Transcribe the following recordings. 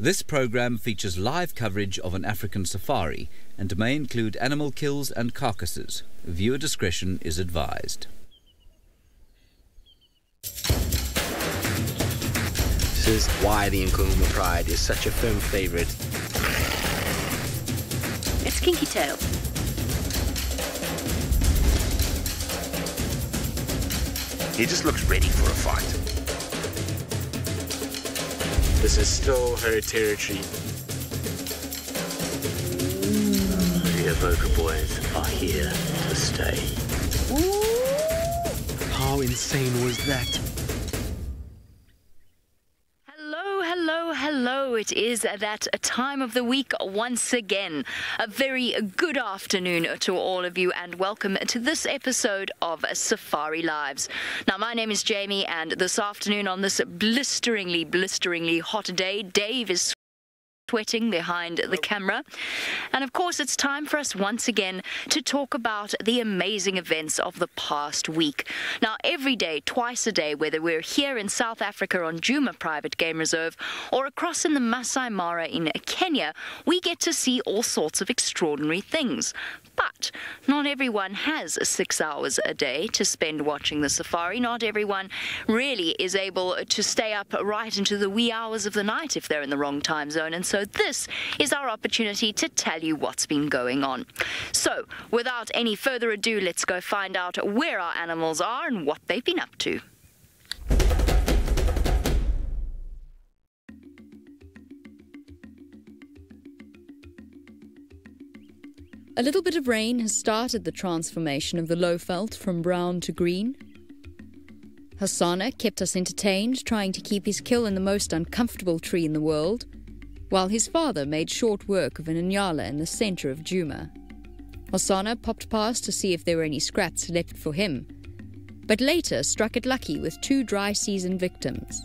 This program features live coverage of an African safari and may include animal kills and carcasses. Viewer discretion is advised. This is why the Nkuhuma Pride is such a firm favourite. It's Kinky Tail. He just looks ready for a fight. This is still her territory. The Evoker boys are here to stay. How insane was that? Hello, it is that time of the week once again. A very good afternoon to all of you and welcome to this episode of Safari Lives. Now, my name is Jamie and this afternoon on this blisteringly hot day, Dave is sweating behind the camera. And of course, it's time for us once again to talk about the amazing events of the past week. Now, every day, twice a day, whether we're here in South Africa on Djuma Private Game Reserve or across in the Masai Mara in Kenya, we get to see all sorts of extraordinary things. But not everyone has 6 hours a day to spend watching the safari. Not everyone really is able to stay up right into the wee hours of the night if they're in the wrong time zone. And so this is our opportunity to tell you what's been going on. So without any further ado, let's go find out where our animals are and what they've been up to. A little bit of rain has started the transformation of the Lowveld from brown to green. Hosanna kept us entertained, trying to keep his kill in the most uncomfortable tree in the world, while his father made short work of an Inyala in the centre of Djuma. Hosanna popped past to see if there were any scraps left for him, but later struck it lucky with 2 dry season victims.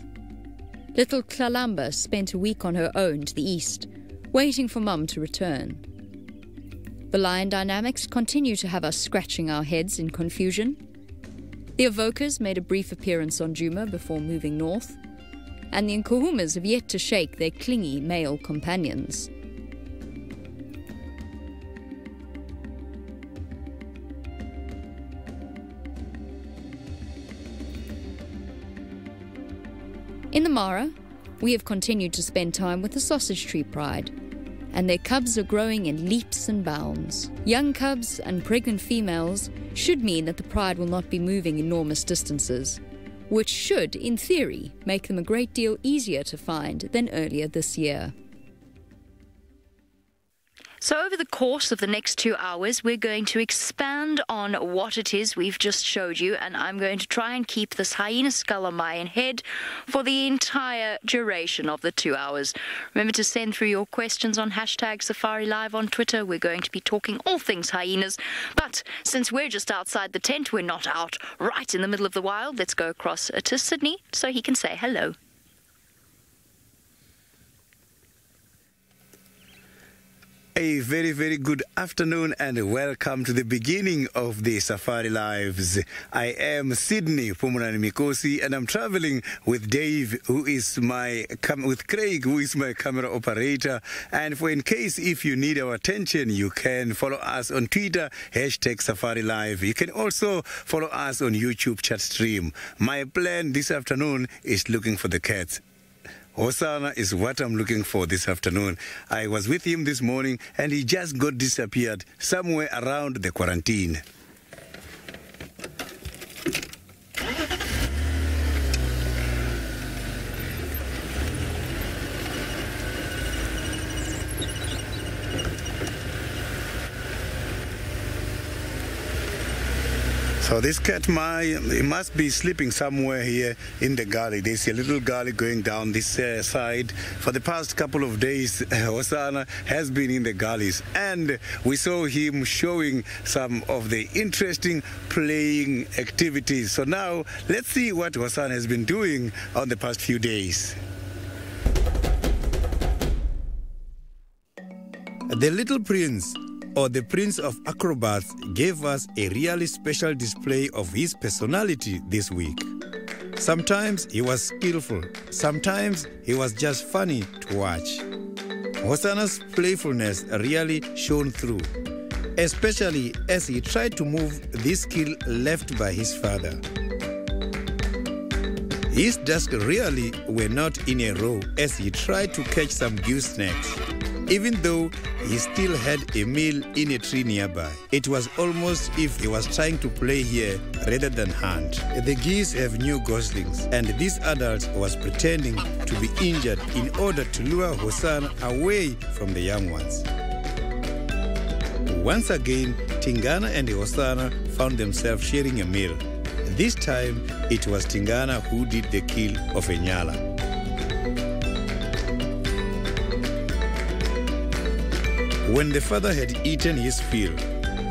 Little Tlalamba spent a week on her own to the east, waiting for Mum to return. The lion dynamics continue to have us scratching our heads in confusion. The Evokers made a brief appearance on Djuma before moving north, and the Nkuhumas have yet to shake their clingy male companions. In the Mara, we have continued to spend time with the Sausage Tree Pride, and their cubs are growing in leaps and bounds. Young cubs and pregnant females should mean that the pride will not be moving enormous distances, which should, in theory, make them a great deal easier to find than earlier this year. So over the course of the next 2 hours, we're going to expand on what it is we've just showed you, and I'm going to try and keep this hyena skull on my head for the entire duration of the 2 hours. Remember to send through your questions on #SafariLive on Twitter. We're going to be talking all things hyenas, but since we're just outside the tent, we're not out right in the middle of the wild. Let's go across to Sydney so he can say hello. A very good afternoon and welcome to the beginning of the Safari Lives. I am Sydney Pumunani Mikosi and I'm traveling with Dave, with Craig, who is my camera operator. And for in case if you need our attention, you can follow us on Twitter, #SafariLive. You can also follow us on YouTube chat stream. My plan this afternoon is looking for the cats. Hosanna is what I'm looking for this afternoon. I was with him this morning and he just got disappeared somewhere around the quarantine. So this cat, he must be sleeping somewhere here in the gully. There's a little gully going down this side. For the past couple of days, Hosanna has been in the gullies. And we saw him showing some of the interesting playing activities. So now, let's see what Hosanna has been doing on the past few days. The Little Prince, or the Prince of Acrobats, gave us a really special display of his personality this week. Sometimes he was skillful, sometimes he was just funny to watch. Hosanna's playfulness really shone through, especially as he tried to move this skill left by his father. His ducks really were not in a row as he tried to catch some goose snacks, even though he still had a meal in a tree nearby. It was almost as if he was trying to play here rather than hunt. The geese have new goslings, and this adult was pretending to be injured in order to lure Hosanna away from the young ones. Once again, Tingana and Hosanna found themselves sharing a meal. This time, it was Tingana who did the kill of a nyala. When the father had eaten his fill,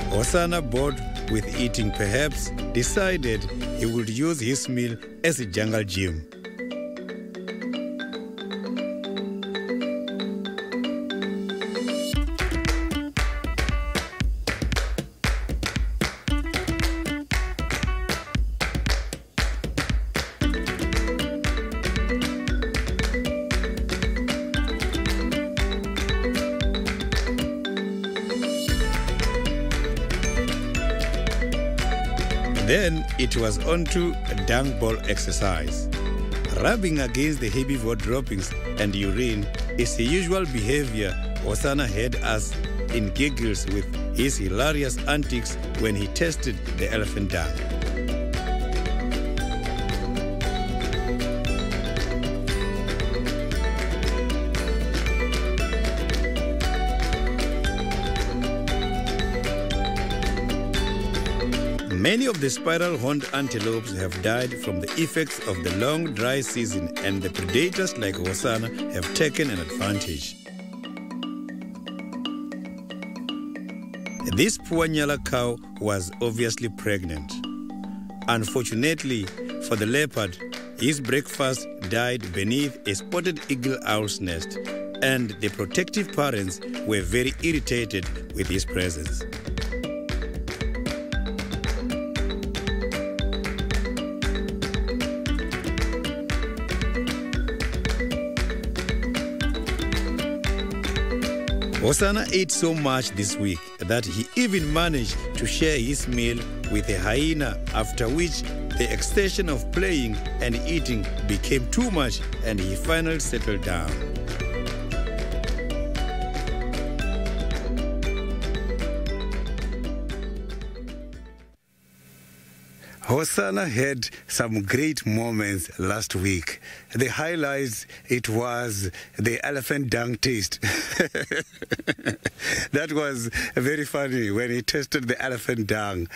Hosanna, bored with eating, perhaps decided he would use his meal as a jungle gym. Then it was on to dung ball exercise. Rubbing against the herbivore droppings and urine is the usual behavior Hosanna had us in giggles with his hilarious antics when he tested the elephant dung. Many of the spiral-horned antelopes have died from the effects of the long dry season, and the predators like Hosanna have taken an advantage. This poor nyala cow was obviously pregnant. Unfortunately for the leopard, his breakfast died beneath a spotted eagle owl's nest, and the protective parents were very irritated with his presence. Hosanna ate so much this week that he even managed to share his meal with a hyena, after which the extension of playing and eating became too much and he finally settled down. Hosanna had some great moments last week. The highlights, it was the elephant dung taste. That was very funny when he tasted the elephant dung.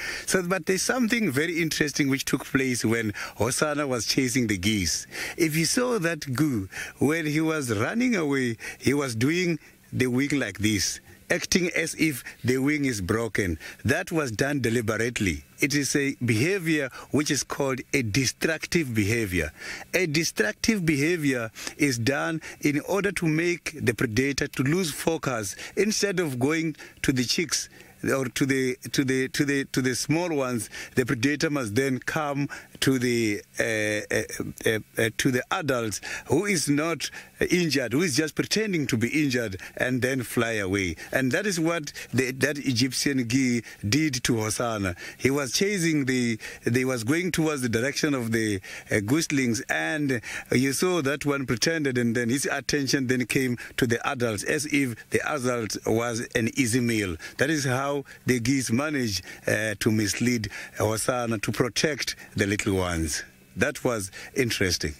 But there's something very interesting which took place when Hosanna was chasing the geese. If you saw that goo, when he was running away, he was doing the wing like this, acting as if the wing is broken. That was done deliberately. It is a behavior which is called a destructive behavior. A destructive behavior is done in order to make the predator to lose focus. Instead of going to the chicks or to the small ones, the predator must then come to the adults who is not injured, who is just pretending to be injured, and then fly away. And that is what that Egyptian geese did to Hosanna. He was chasing they was going towards the direction of the goslings, and you saw that one pretended, and then his attention then came to the adults, as if the adult was an easy meal. That is how the geese managed to mislead Hosanna to protect the little ones. That was interesting.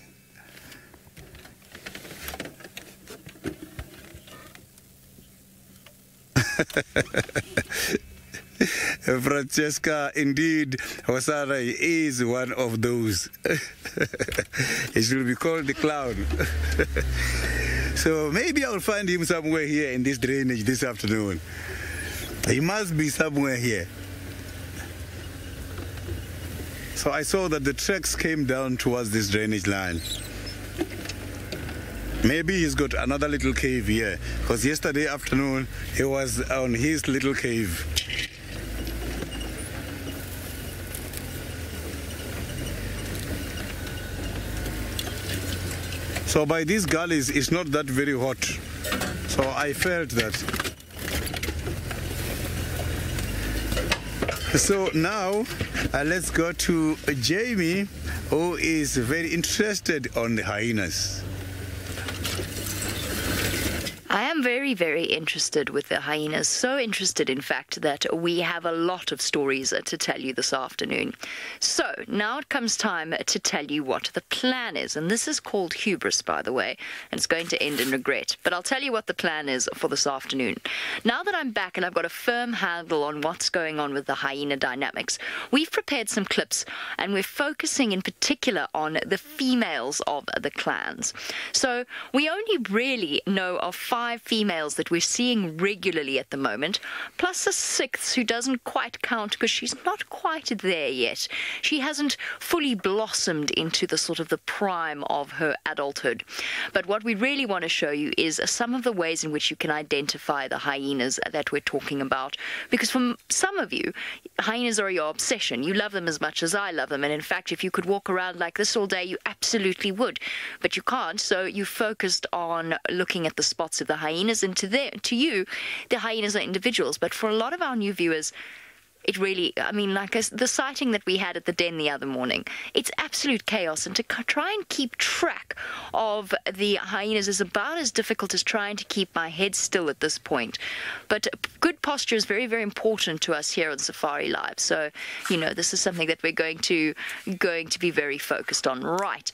Francesca, indeed, Hosanna is one of those. He should be called the clown. So maybe I'll find him somewhere here in this drainage this afternoon. He must be somewhere here. So I saw that the tracks came down towards this drainage line. Maybe he's got another little cave here, because yesterday afternoon he was on his little cave. So by these gullies, it's not that very hot. So I felt that. So now let's go to Jamie, who is very interested on the hyenas. I am very, very interested with the hyenas. So interested, in fact, that we have a lot of stories to tell you this afternoon. So now it comes time to tell you what the plan is. And this is called hubris, by the way, and it's going to end in regret. But I'll tell you what the plan is for this afternoon. Now that I'm back and I've got a firm handle on what's going on with the hyena dynamics, we've prepared some clips and we're focusing in particular on the females of the clans. So we only really know of 5 females that we're seeing regularly at the moment, plus a 6th who doesn't quite count because she's not quite there yet. She hasn't fully blossomed into the sort of the prime of her adulthood. But what we really want to show you is some of the ways in which you can identify the hyenas that we're talking about, because for some of you, hyenas are your obsession. You love them as much as I love them, and in fact, if you could walk around like this all day, you absolutely would. But you can't, so you focused on looking at the spots of the hyenas, and to you, the hyenas are individuals. But for a lot of our new viewers, it really, I mean, like the sighting that we had at the den the other morning, it's absolute chaos. And to try and keep track of the hyenas is about as difficult as trying to keep my head still at this point. But good posture is very, very important to us here on Safari Live. So, you know, this is something that we're going to be very focused on. Right.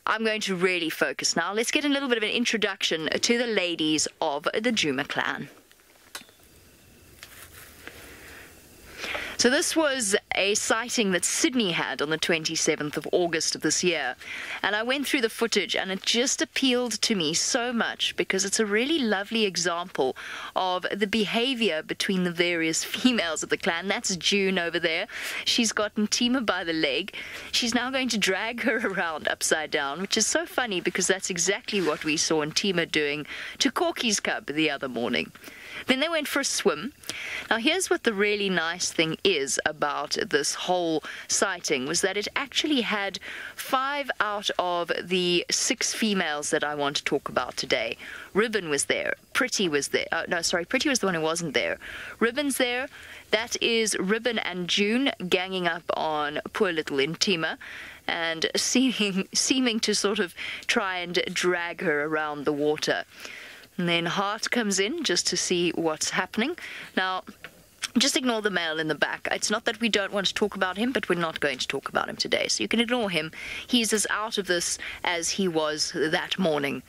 I'm going to really focus now. Let's get a little bit of an introduction to the ladies of the Djuma clan. So this was a sighting that Sydney had on the 27th of August of this year. And I went through the footage and it just appealed to me so much because it's a really lovely example of the behavior between the various females of the clan. That's June over there. She's got Ntima by the leg. She's now going to drag her around upside down, which is so funny because that's exactly what we saw Ntima doing to Corky's cub the other morning. Then they went for a swim. Now, here's what the really nice thing is about this whole sighting, was that it actually had 5 out of the 6 females that I want to talk about today. Ribbon was there. Pretty was there. Pretty was the one who wasn't there. Ribbon's there. That is Ribbon and June ganging up on poor little Ntima and seeming to sort of try and drag her around the water. And then Hart comes in just to see what's happening. Now, just ignore the male in the back. It's not that we don't want to talk about him, but we're not going to talk about him today. So you can ignore him. He's as out of this as he was that morning.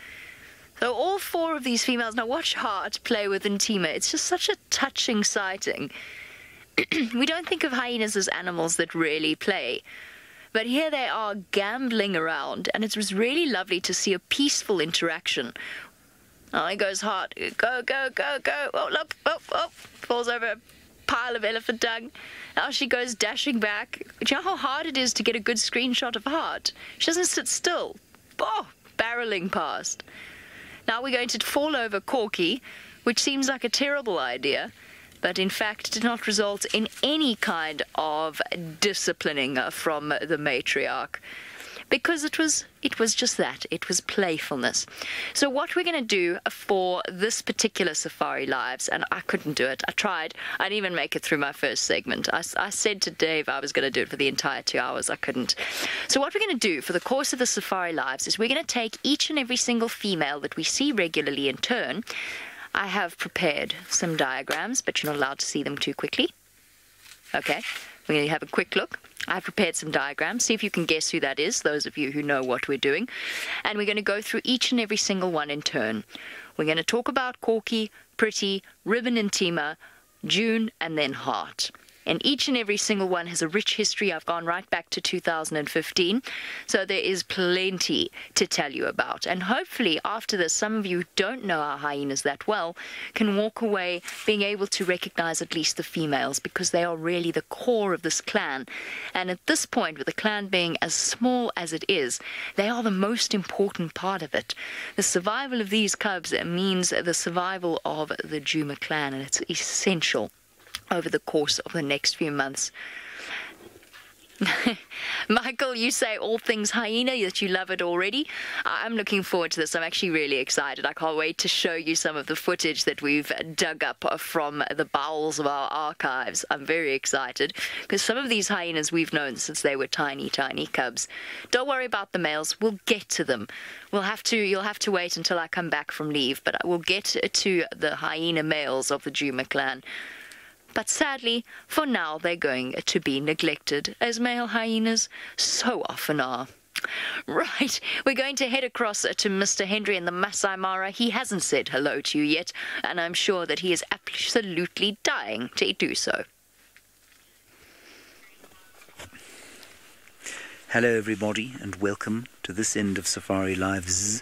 So all 4 of these females, now watch Hart play with Ntima. It's just such a touching sighting. We don't think of hyenas as animals that really play. But here they are gambling around, and it was really lovely to see a peaceful interaction. Oh, he goes Hart. Go, go, go, go. Oh, look. Oh. Falls over a pile of elephant dung. Now she goes dashing back. Do you know how hard it is to get a good screenshot of Hart? She doesn't sit still. Oh, barreling past. Now we're going to fall over Corky, which seems like a terrible idea, but in fact did not result in any kind of disciplining from the matriarch. Because it was just that. It was playfulness. So what we're going to do for this particular Safari Lives, and I couldn't do it. I tried. I didn't even make it through my first segment. I said to Dave I was going to do it for the entire 2 hours. I couldn't. So what we're going to do for the course of the Safari Lives is we're going to take each and every single female that we see regularly in turn. I have prepared some diagrams, but you're not allowed to see them too quickly. Okay. We're going to have a quick look. I've prepared some diagrams. See if you can guess who that is, those of you who know what we're doing. And we're going to go through each and every single one in turn. We're going to talk about Corky, Pretty, Ribbon and Ntima, June, and then Hart. And each and every single one has a rich history. I've gone right back to 2015. So there is plenty to tell you about. And hopefully after this, some of you who don't know our hyenas that well can walk away being able to recognize at least the females, because they are really the core of this clan. And at this point, with the clan being as small as it is, they are the most important part of it. The survival of these cubs means the survival of the Djuma clan, and it's essential over the course of the next few months. Michael, you say all things hyena, that you love it already. I'm looking forward to this. I'm actually really excited. I can't wait to show you some of the footage that we've dug up from the bowels of our archives. I'm very excited because some of these hyenas we've known since they were tiny, tiny cubs. Don't worry about the males. We'll get to them. You'll have to wait until I come back from leave, but I will get to the hyena males of the Juma clan. But sadly, for now, they're going to be neglected, as male hyenas so often are. Right, we're going to head across to Mr. Henry in the Masai Mara. He hasn't said hello to you yet, and I'm sure that he is absolutely dying to do so. Hello everybody, and welcome to this end of Safari Lives.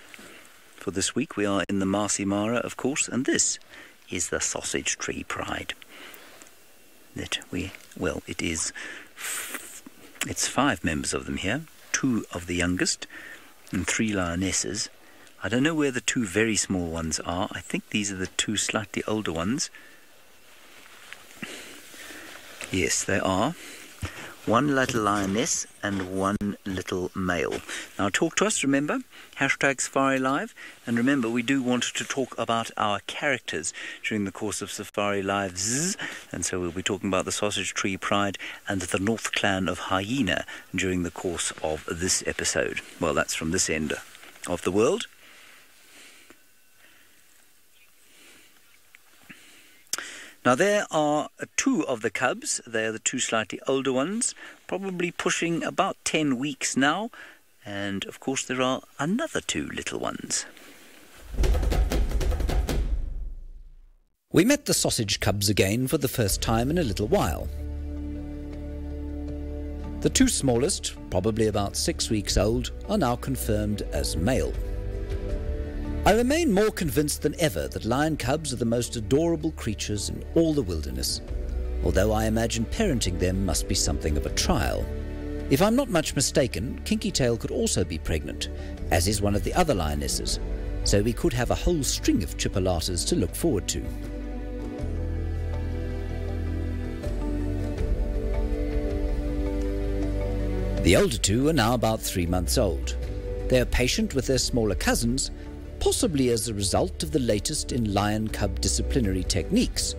For this week we are in the Masai Mara, of course, and this is the Sausage Tree Pride. It's 5 members of them here, 2 of the youngest and 3 lionesses. I don't know where the 2 very small ones are. I think these are the 2 slightly older ones. Yes, they are. 1 little lioness and 1 little male. Now talk to us, remember, #SafariLive, and remember we do want to talk about our characters during the course of Safari Lives, and so we'll be talking about the Sausage Tree Pride and the North Clan of Hyena during the course of this episode. Well, that's from this end of the world. Now there are 2 of the cubs. They are the 2 slightly older ones, probably pushing about 10 weeks now. And of course there are another 2 little ones. We met the sausage cubs again for the first time in a little while. The 2 smallest, probably about 6 weeks old, are now confirmed as male. I remain more convinced than ever that lion cubs are the most adorable creatures in all the wilderness, although I imagine parenting them must be something of a trial. If I'm not much mistaken, Kinky Tail could also be pregnant, as is one of the other lionesses, so we could have a whole string of chipolatas to look forward to. The older 2 are now about 3 months old. They are patient with their smaller cousins, possibly as a result of the latest in lion cub disciplinary techniques.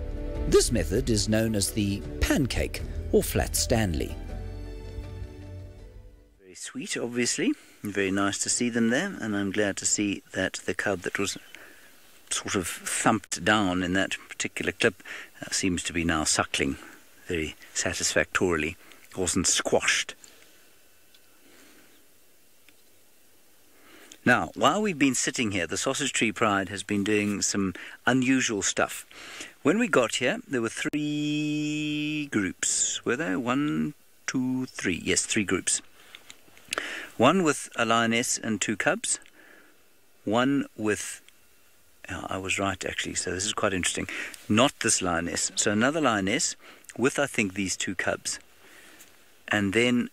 This method is known as the pancake or flat Stanley. Very sweet, obviously. Very nice to see them there, and I'm glad to see that the cub that was sort of thumped down in that particular clip seems to be now suckling very satisfactorily. Wasn't squashed. Now, while we've been sitting here, the Sausage Tree Pride has been doing some unusual stuff. When we got here, there were 3 groups. Were there? 1, 2, 3. Yes, 3 groups. 1 with a lioness and 2 cubs. 1 with... I was right, actually, so this is quite interesting. Not this lioness. So another lioness with, I think, these 2 cubs. And then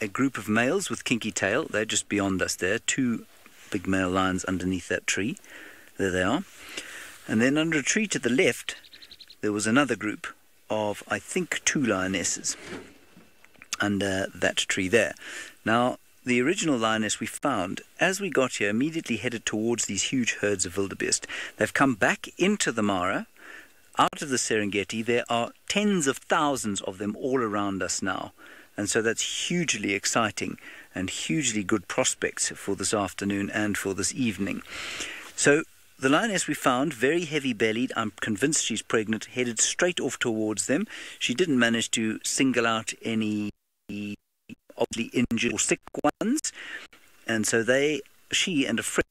a group of males with Kinky Tail. They're just beyond us there. 2 big male lions underneath that tree. There they are. And then under a tree to the left, there was another group of, I think, 2 lionesses under that tree there. Now, the original lioness we found, as we got here, immediately headed towards these huge herds of wildebeest. They've come back into the Mara, out of the Serengeti. There are tens of thousands of them all around us now. And so that's hugely exciting and hugely good prospects for this afternoon and for this evening. So the lioness we found, very heavy-bellied, I'm convinced she's pregnant, headed straight off towards them. She didn't manage to single out any obviously injured or sick ones. And so she and a friend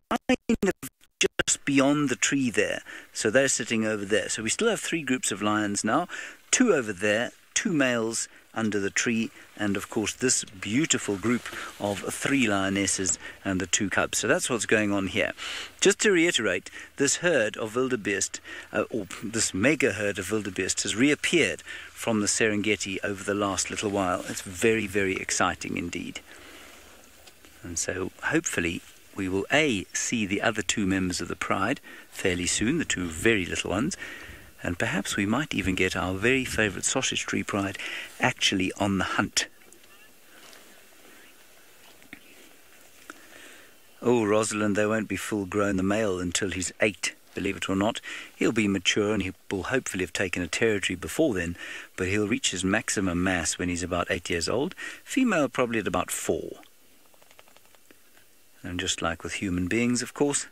kind of just beyond the tree there. So they're sitting over there. So we still have 3 groups of lions now. 2 over there, 2 males under the tree, and of course this beautiful group of 3 lionesses and the 2 cubs. So that's what's going on here. Just to reiterate, this herd of wildebeest, or this mega herd of wildebeest, has reappeared from the Serengeti over the last little while. It's very, very exciting indeed. And so hopefully we will see the other 2 members of the pride fairly soon, the 2 very little ones. And perhaps we might even get our very favourite sausage tree pride actually on the hunt. Oh, Rosalind, they won't be full-grown, the male, until he's 8, believe it or not. He'll be mature and he will hopefully have taken a territory before then, but he'll reach his maximum mass when he's about 8 years old. Female probably at about 4. And just like with human beings, of course,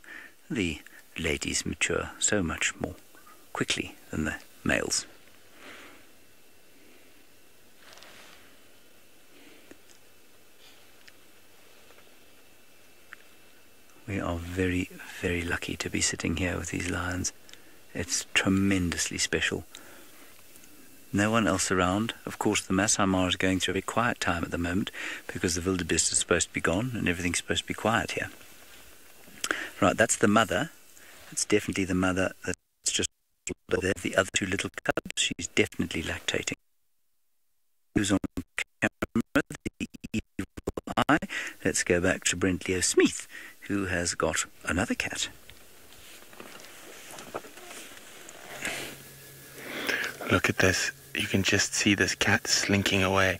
the ladies mature so much more quickly than the males. We are very, very lucky to be sitting here with these lions. It's tremendously special. No one else around. Of course, the Masai Mara is going through a very quiet time at the moment because the wildebeest is supposed to be gone and everything's supposed to be quiet here. Right, that's the mother. It's definitely the mother that's just there. The other 2 little cubs, she's definitely lactating. Who's on camera? The evil eye. Let's go back to Brent Leo Smith, who has got another cat. Look at this. You can just see this cat slinking away.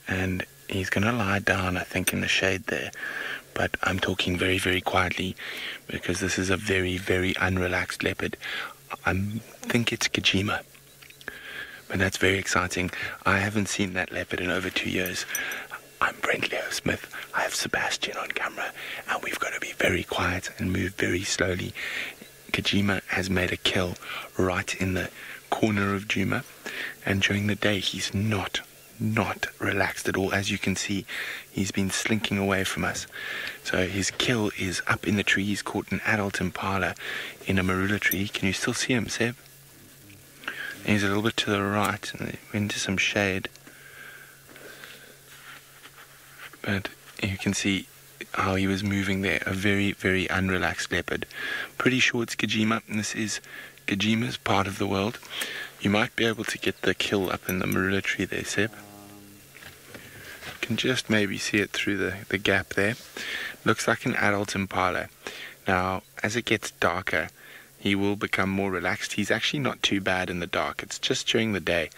And he's going to lie down, I think, in the shade there. But I'm talking very, very quietly because this is a very, very unrelaxed leopard. I think it's Kajima. But that's very exciting. I haven't seen that leopard in over 2 years. I'm Brent Leo Smith. I have Sebastian on camera, and we've got to be very quiet and move very slowly. Kajima has made a kill right in the corner of Juma, and during the day he's not relaxed at all. As you can see, he's been slinking away from us. So his kill is up in the tree. He's caught an adult impala in a marula tree. Can you still see him, Seb? And he's a little bit to the right and into some shade. But you can see how he was moving there. A very, very unrelaxed leopard. Pretty sure it's Kajima, and this is Kajima's part of the world. You might be able to get the kill up in the marula tree there, Seb. You can just maybe see it through the gap there. Looks like an adult impala. Now, as it gets darker, he will become more relaxed. He's actually not too bad in the dark. It's just during the day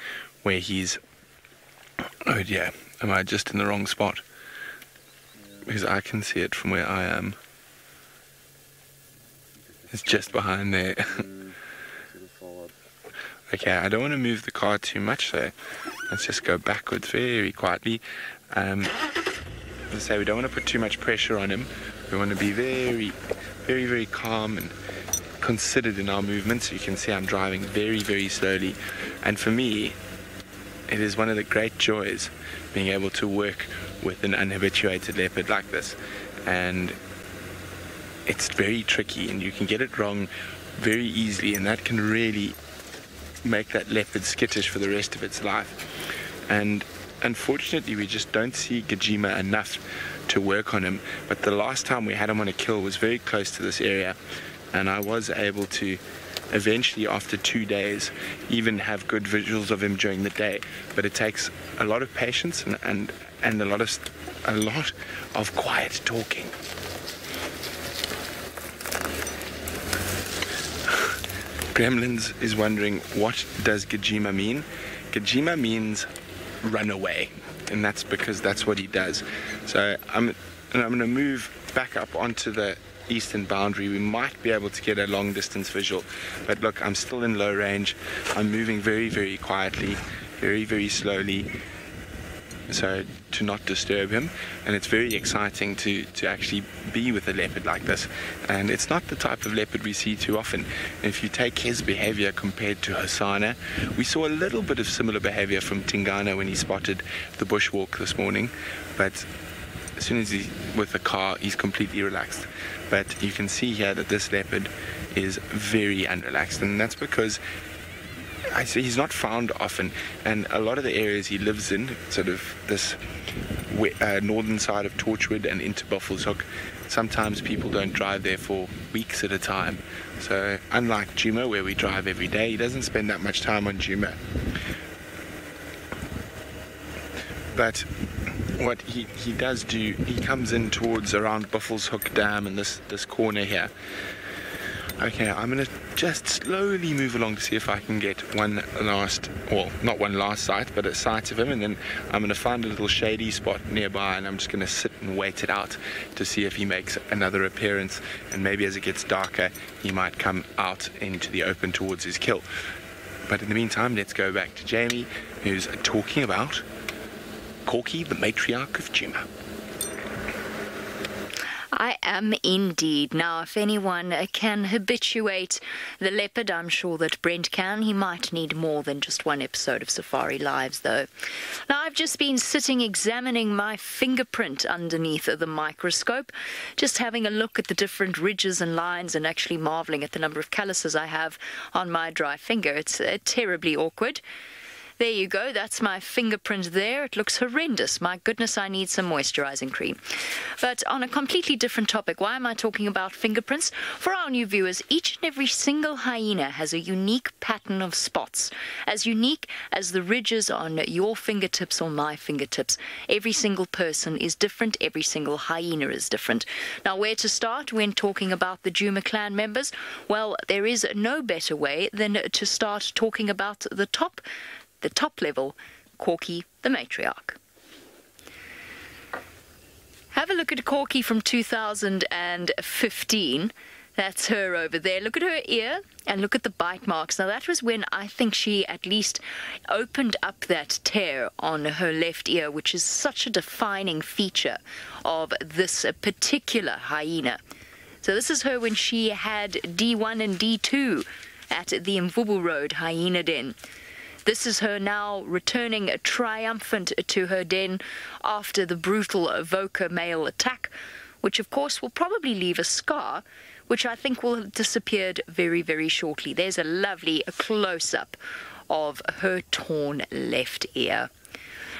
where he's... Oh dear, am I just in the wrong spot? Because I can see it from where I am. It's just behind there. Okay, I don't want to move the car too much, so let's just go backwards very quietly. As I say, we don't want to put too much pressure on him. We want to be very, very, very calm and considered in our movements. You can see I'm driving very, very slowly. And for me, it is one of the great joys being able to work with an unhabituated leopard like this. And it's very tricky, and you can get it wrong very easily, and that can really make that leopard skittish for the rest of its life. And unfortunately, we just don't see Kajima enough to work on him. But the last time we had him on a kill was very close to this area, and I was able to eventually, after 2 days, even have good visuals of him during the day. But it takes a lot of patience and a lot of quiet talking. Gremlins is wondering, what does Kajima mean? Kajima means run away, and that's because that's what he does. So I'm going to move back up onto the eastern boundary. We might be able to get a long distance visual, but look, I'm still in low range. I'm moving very, very quietly, very, very slowly, so to not disturb him. And it's very exciting to actually be with a leopard like this, and it's not the type of leopard we see too often. If you take his behavior compared to Hosana, we saw a little bit of similar behavior from Tingana when he spotted the bushwalk this morning, but as soon as he's with the car, he's completely relaxed. But you can see here that this leopard is very unrelaxed, and that's because he's not found often, and a lot of the areas he lives in, sort of this northern side of Torchwood and into Buffelshoek, sometimes people don't drive there for weeks at a time. So unlike Juma, where we drive every day, he doesn't spend that much time on Juma. But what he does do, he comes in towards around Buffelshoek Dam and this corner here. Okay, I'm going to just slowly move along to see if I can get one last, well, not one last sight, but a sight of him, and then I'm going to find a little shady spot nearby, and I'm just going to sit and wait it out to see if he makes another appearance, and maybe as it gets darker, he might come out into the open towards his kill. But in the meantime, let's go back to Jamie, who's talking about Corky, the matriarch of Juma. I am indeed. Now, if anyone can habituate the leopard, I'm sure that Brent can. He might need more than just one episode of Safari Lives, though. Now, I've just been sitting examining my fingerprint underneath the microscope, just having a look at the different ridges and lines and actually marveling at the number of calluses I have on my dry finger. It's terribly awkward. There you go, that's my fingerprint there. It looks horrendous. My goodness, I need some moisturizing cream. But on a completely different topic, why am I talking about fingerprints? For our new viewers, each and every single hyena has a unique pattern of spots, as unique as the ridges on your fingertips or my fingertips. Every single person is different. Every single hyena is different. Now, where to start when talking about the Juma clan members? Well, there is no better way than to start talking about the top level, Corky the matriarch. Have a look at Corky from 2015. That's her over there. Look at her ear and look at the bite marks. Now, that was when I think she at least opened up that tear on her left ear, which is such a defining feature of this particular hyena. So this is her when she had D1 and D2 at the Mvubu Road Hyena Den. This is her now returning triumphant to her den after the brutal Voca male attack, which of course will probably leave a scar, which I think will have disappeared very, very shortly. There's a lovely close-up of her torn left ear.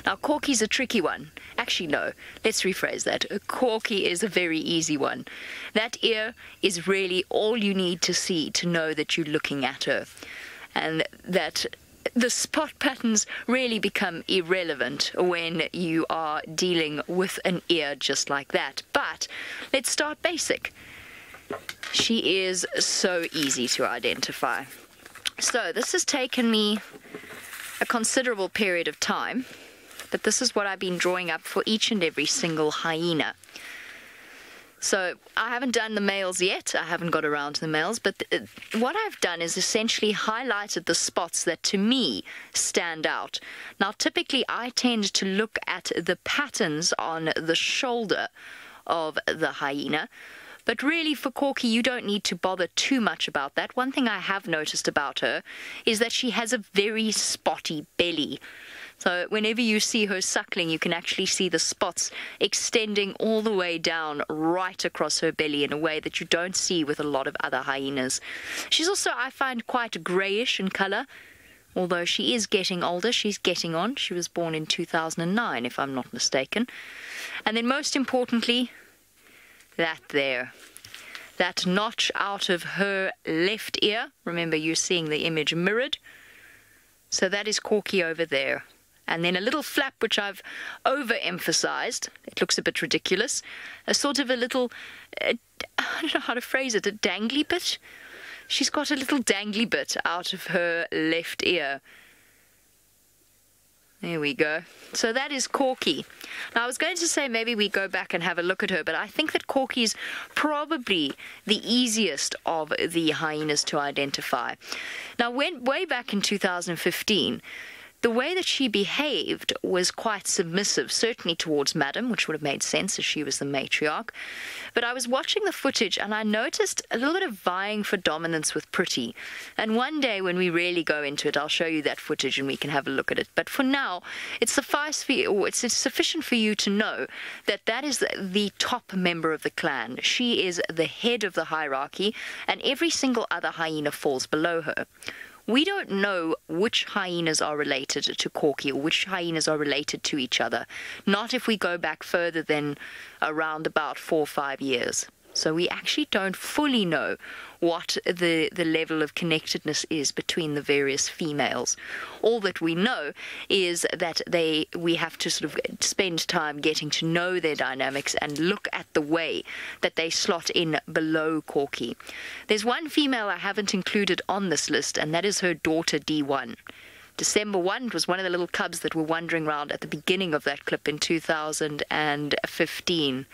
Now, Corky's a tricky one. Actually, no, let's rephrase that. Corky is a very easy one. That ear is really all you need to see to know that you're looking at her, and that the spot patterns really become irrelevant when you are dealing with an ear just like that. But let's start basic. She is so easy to identify. So this has taken me a considerable period of time, but this is what I've been drawing up for each and every single hyena. So I haven't done the males yet. I haven't got around to the males, but what I've done is essentially highlighted the spots that to me stand out. Now, typically I tend to look at the patterns on the shoulder of the hyena, but really for Corky you don't need to bother too much about that. One thing I have noticed about her is that she has a very spotty belly. So whenever you see her suckling, you can actually see the spots extending all the way down right across her belly in a way that you don't see with a lot of other hyenas. She's also, I find, quite greyish in colour. Although she is getting older, she's getting on. She was born in 2009, if I'm not mistaken. And then most importantly, that there. That notch out of her left ear. Remember, you're seeing the image mirrored. So that is Corky over there. And then a little flap, which I've overemphasized. It looks a bit ridiculous. A sort of a little, I don't know how to phrase it, a dangly bit. She's got a little dangly bit out of her left ear. There we go. So that is Corky. Now, I was going to say maybe we go back and have a look at her, but I think that Corky's probably the easiest of the hyenas to identify. Now, way back in 2015, the way that she behaved was quite submissive, certainly towards Madam, which would have made sense as she was the matriarch. But I was watching the footage and I noticed a little bit of vying for dominance with Pretty. And one day when we really go into it, I'll show you that footage and we can have a look at it. But for now, it's sufficient for you to know that that is the top member of the clan. She is the head of the hierarchy, and every single other hyena falls below her. We don't know which hyenas are related to Corky or which hyenas are related to each other. Not if we go back further than around about 4 or 5 years. So we actually don't fully know what the level of connectedness is between the various females. All that we know is that we have to sort of spend time getting to know their dynamics and look at the way that they slot in below Corky. There's one female I haven't included on this list, and that is her daughter D1. December 1 was one of the little cubs that were wandering around at the beginning of that clip in 2015.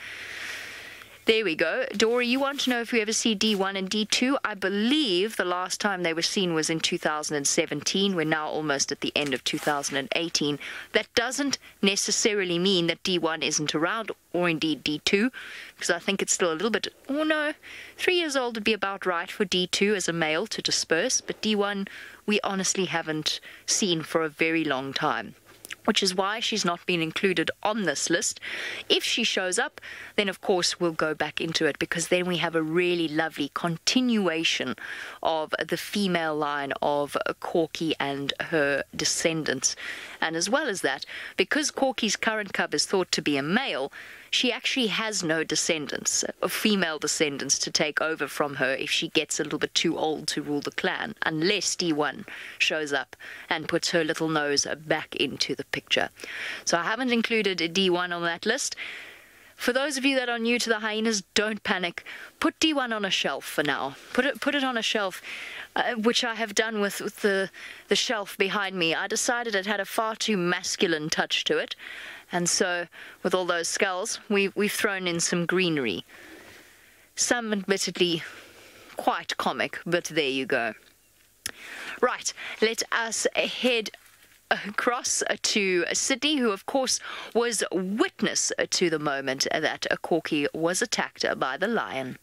There we go. Dora, you want to know if we ever see D1 and D2? I believe the last time they were seen was in 2017. We're now almost at the end of 2018. That doesn't necessarily mean that D1 isn't around, or indeed D2, because I think it's still a little bit... Oh no, 3 years old would be about right for D2 as a male to disperse, but D1 we honestly haven't seen for a very long time, which is why she's not been included on this list. If she shows up, then of course we'll go back into it, because then we have a really lovely continuation of the female line of Corky and her descendants. And as well as that, because Corky's current cub is thought to be a male, she actually has no descendants, female descendants, to take over from her if she gets a little bit too old to rule the clan, unless D1 shows up and puts her little nose back into the picture. So I haven't included D1 on that list. For those of you that are new to the hyenas, don't panic. Put D1 on a shelf for now. Put it on a shelf, which I have done with the shelf behind me. I decided it had a far too masculine touch to it. And so, with all those skulls, we've thrown in some greenery. Some admittedly quite comic, but there you go. Right, let us head across to Sydney, who of course was witness to the moment that Corky was attacked by the lion.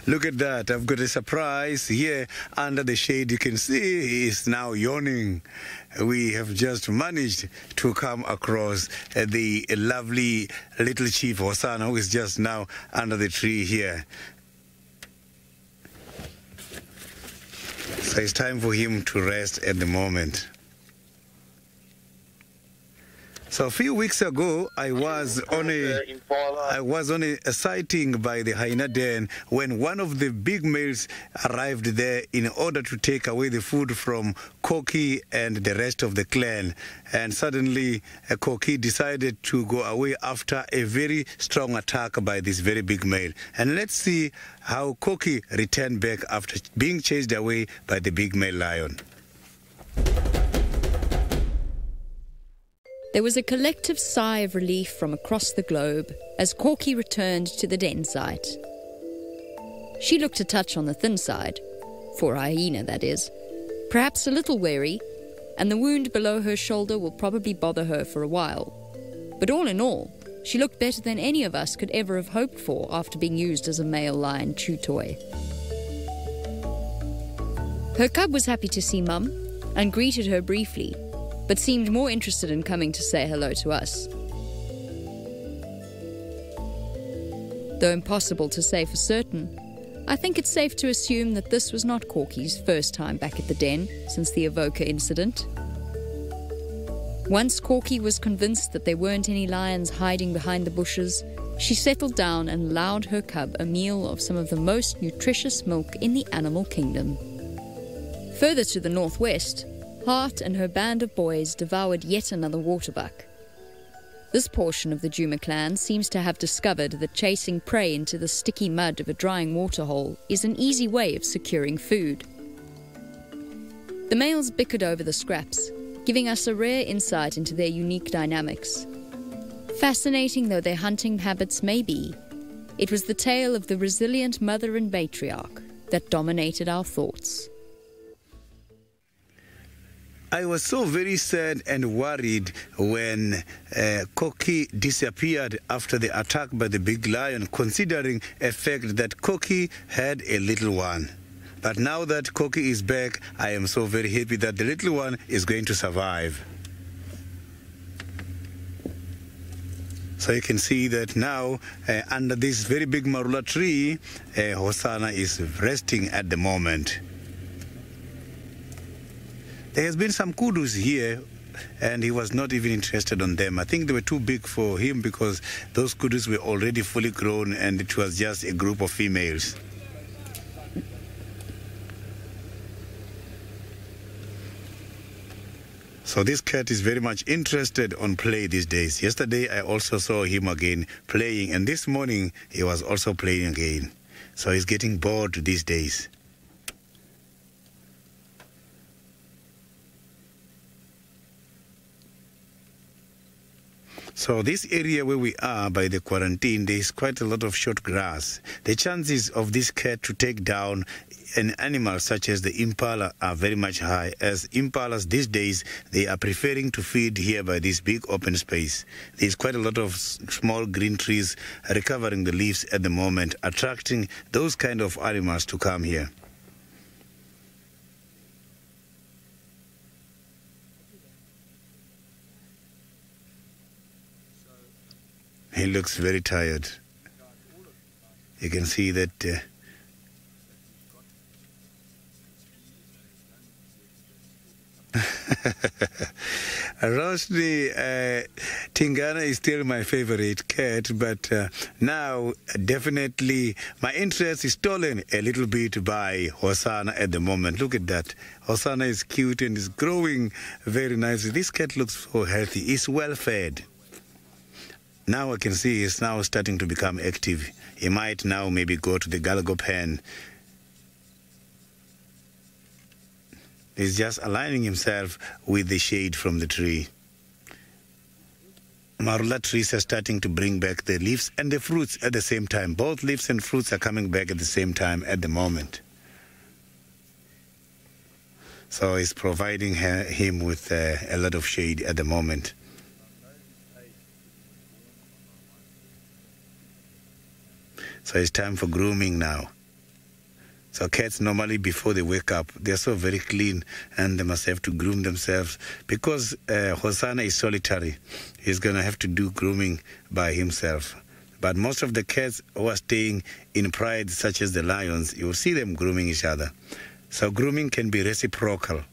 Look at that. I've got a surprise here under the shade. You can see he is now yawning. We have just managed to come across the lovely little chief Hosana, who is just now under the tree here. So it's time for him to rest at the moment. So a few weeks ago, I was on a sighting by the hyena den when one of the big males arrived there in order to take away the food from Corky and the rest of the clan. And suddenly, Corky decided to go away after a very strong attack by this very big male. And let's see how Corky returned back after being chased away by the big male lion. There was a collective sigh of relief from across the globe as Corky returned to the den site. She looked a touch on the thin side, for a hyena that is, perhaps a little wary, and the wound below her shoulder will probably bother her for a while. But all in all, she looked better than any of us could ever have hoped for after being used as a male lion chew toy. Her cub was happy to see Mum and greeted her briefly, but seemed more interested in coming to say hello to us. Though impossible to say for certain, I think it's safe to assume that this was not Corky's first time back at the den since the Avoca incident. Once Corky was convinced that there weren't any lions hiding behind the bushes, she settled down and allowed her cub a meal of some of the most nutritious milk in the animal kingdom. Further to the northwest, Hart and her band of boys devoured yet another waterbuck. This portion of the Djuma clan seems to have discovered that chasing prey into the sticky mud of a drying waterhole is an easy way of securing food. The males bickered over the scraps, giving us a rare insight into their unique dynamics. Fascinating though their hunting habits may be, it was the tale of the resilient mother and matriarch that dominated our thoughts. I was so very sad and worried when Corky disappeared after the attack by the big lion, considering a fact that Corky had a little one. But now that Corky is back, I am so very happy that the little one is going to survive. So you can see that now under this very big marula tree, Hosana is resting at the moment. There has been some kudos here and he was not even interested on them. I think they were too big for him because those kudus were already fully grown and it was just a group of females. So this cat is very much interested on play these days. Yesterday I also saw him again playing, and this morning he was also playing again. So he's getting bored these days. So this area where we are by the quarantine, there is quite a lot of short grass. The chances of this cat to take down an animal such as the impala are very much high, as impalas these days, they are preferring to feed here by this big open space. There is quite a lot of small green trees recovering the leaves at the moment, attracting those kind of animals to come here. He looks very tired. You can see that Roshni, Tingana is still my favorite cat, but now definitely my interest is stolen a little bit by Hosanna at the moment. Look at that. Hosanna is cute and is growing very nicely. This cat looks so healthy. He's well fed. Now I can see he's now starting to become active. He might now maybe go to the galgo pen. He's just aligning himself with the shade from the tree. Marula trees are starting to bring back the leaves and the fruits at the same time. Both leaves and fruits are coming back at the same time at the moment. So it's providing him with a lot of shade at the moment. So it's time for grooming now. So cats normally before they wake up, they're so very clean and they must have to groom themselves. Because Hosanna is solitary, he's going to have to do grooming by himself. But most of the cats who are staying in pride, such as the lions, you'll see them grooming each other. So grooming can be reciprocal.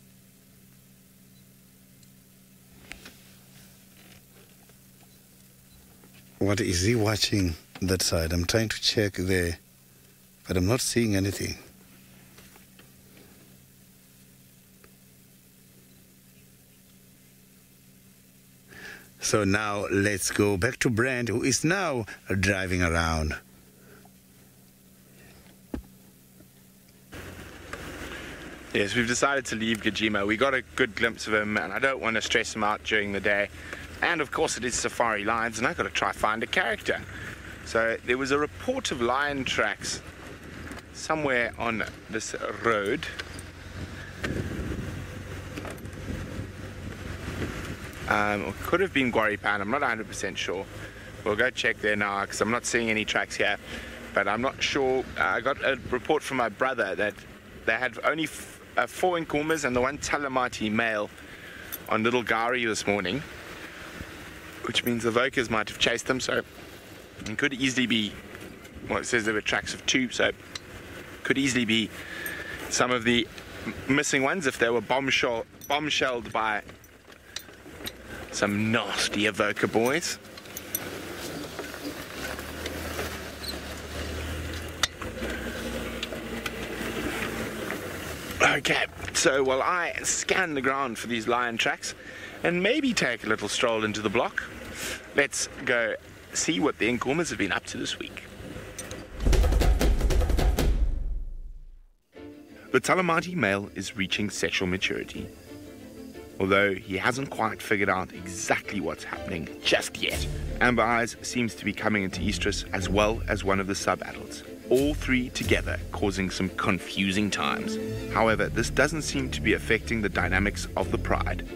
What is he watching that side? I'm trying to check there, but I'm not seeing anything. So now let's go back to Brand, who is now driving around. Yes, we've decided to leave Gajima. We got a good glimpse of him, and I don't want to stress him out during the day. And of course it is Safari Lives, and I've got to try find a character. So there was a report of lion tracks somewhere on this road. It could have been Guaripan, I'm not 100% sure. We'll go check there now because I'm not seeing any tracks here. But I'm not sure. I got a report from my brother that they had only 4 Nkumas and the 1 Talamati male on Little Gari this morning, which means the Vokers might have chased them, so it could easily be, well, it says there were tracks of 2, so it could easily be some of the missing ones if they were bombshelled by some nasty Evoker boys. Okay, so while I scan the ground for these lion tracks and maybe take a little stroll into the block, let's go see what the Nkumas have been up to this week. The Talamati male is reaching sexual maturity, although he hasn't quite figured out exactly what's happening just yet. Amber Eyes seems to be coming into estrus as well as one of the sub-adults, all 3 together causing some confusing times. However, this doesn't seem to be affecting the dynamics of the pride.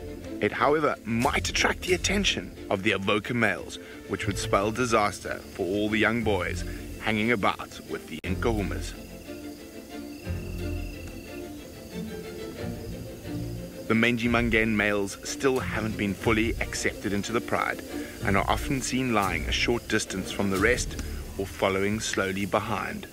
It, however, might attract the attention of the Evoker males, which would spell disaster for all the young boys hanging about with the Nkuhumas. The Mangy Mungen males still haven't been fully accepted into the pride and are often seen lying a short distance from the rest or following slowly behind.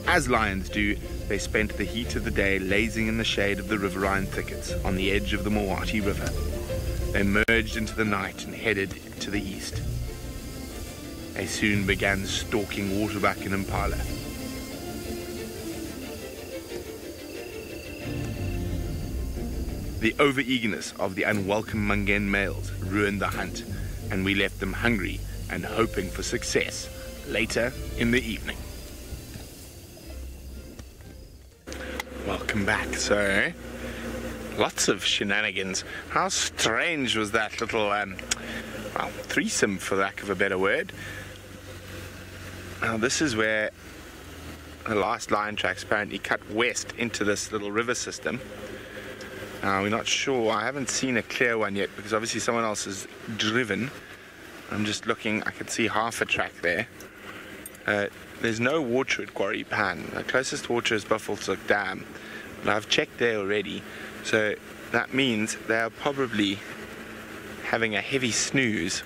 As lions do, they spent the heat of the day lazing in the shade of the riverine thickets on the edge of the Mawati River. They merged into the night and headed to the east. They soon began stalking waterbuck and impala. The over-eagerness of the unwelcome Mangen males ruined the hunt, and we left them hungry and hoping for success later in the evening. Welcome back. So, lots of shenanigans. How strange was that little, threesome, for lack of a better word. Now, this is where the last lion tracks apparently cut west into this little river system. We're not sure. I haven't seen a clear one yet because obviously someone else has driven. I'm just looking. I can see half a track there. There's no water at Quarry Pan. The closest water is Buffelshoek Dam. But I've checked there already. So that means they are probably having a heavy snooze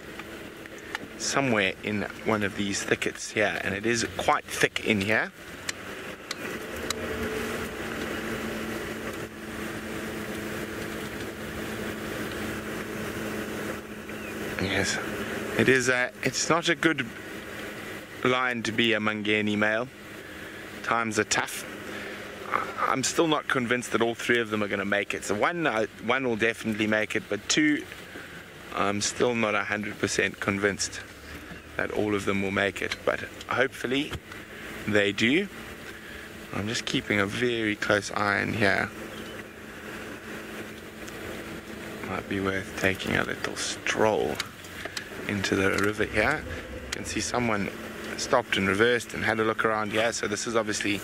somewhere in one of these thickets here. And it is quite thick in here. Yes, it is. It's not a good line to be a Mangeni male. Times are tough. I'm still not convinced that all three of them are going to make it. So one will definitely make it, but two, I'm still not 100% convinced that all of them will make it. But hopefully they do. I'm just keeping a very close eye on here. Might be worth taking a little stroll into the river here. You can see someone stopped and reversed and had a look around here. So this is obviously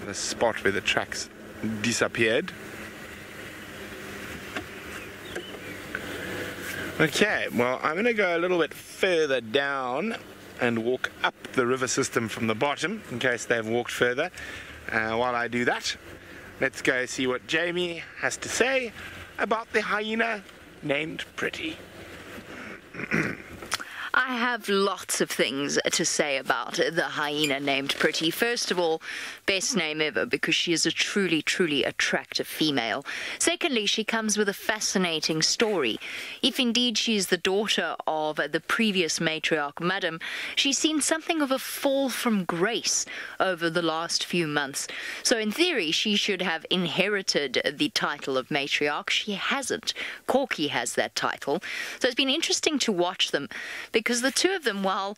the spot where the tracks disappeared. Okay, well, I'm going to go a little bit further down and walk up the river system from the bottom in case they've walked further. While I do that, let's go see what Jamie has to say about the hyena named Pretty. I have lots of things to say about the hyena named Pretty. First of all, best name ever because she is a truly, truly attractive female. Secondly, she comes with a fascinating story. If indeed she is the daughter of the previous matriarch, Madam, she's seen something of a fall from grace over the last few months. So in theory, she should have inherited the title of matriarch. She hasn't. Corky has that title. So it's been interesting to watch them because the two of them, while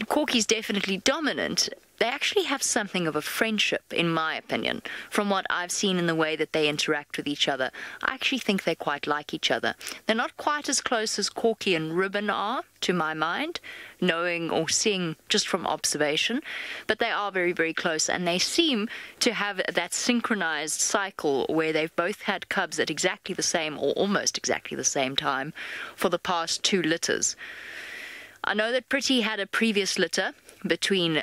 Corky's definitely dominant, they actually have something of a friendship, in my opinion. From what I've seen in the way that they interact with each other, I actually think they quite like each other. They're not quite as close as Corky and Ribbon are, to my mind, knowing or seeing just from observation, but they are very, very close, and they seem to have that synchronized cycle where they've both had cubs at exactly the same, or almost exactly the same time, for the past 2 litters. I know that Pretty had a previous litter between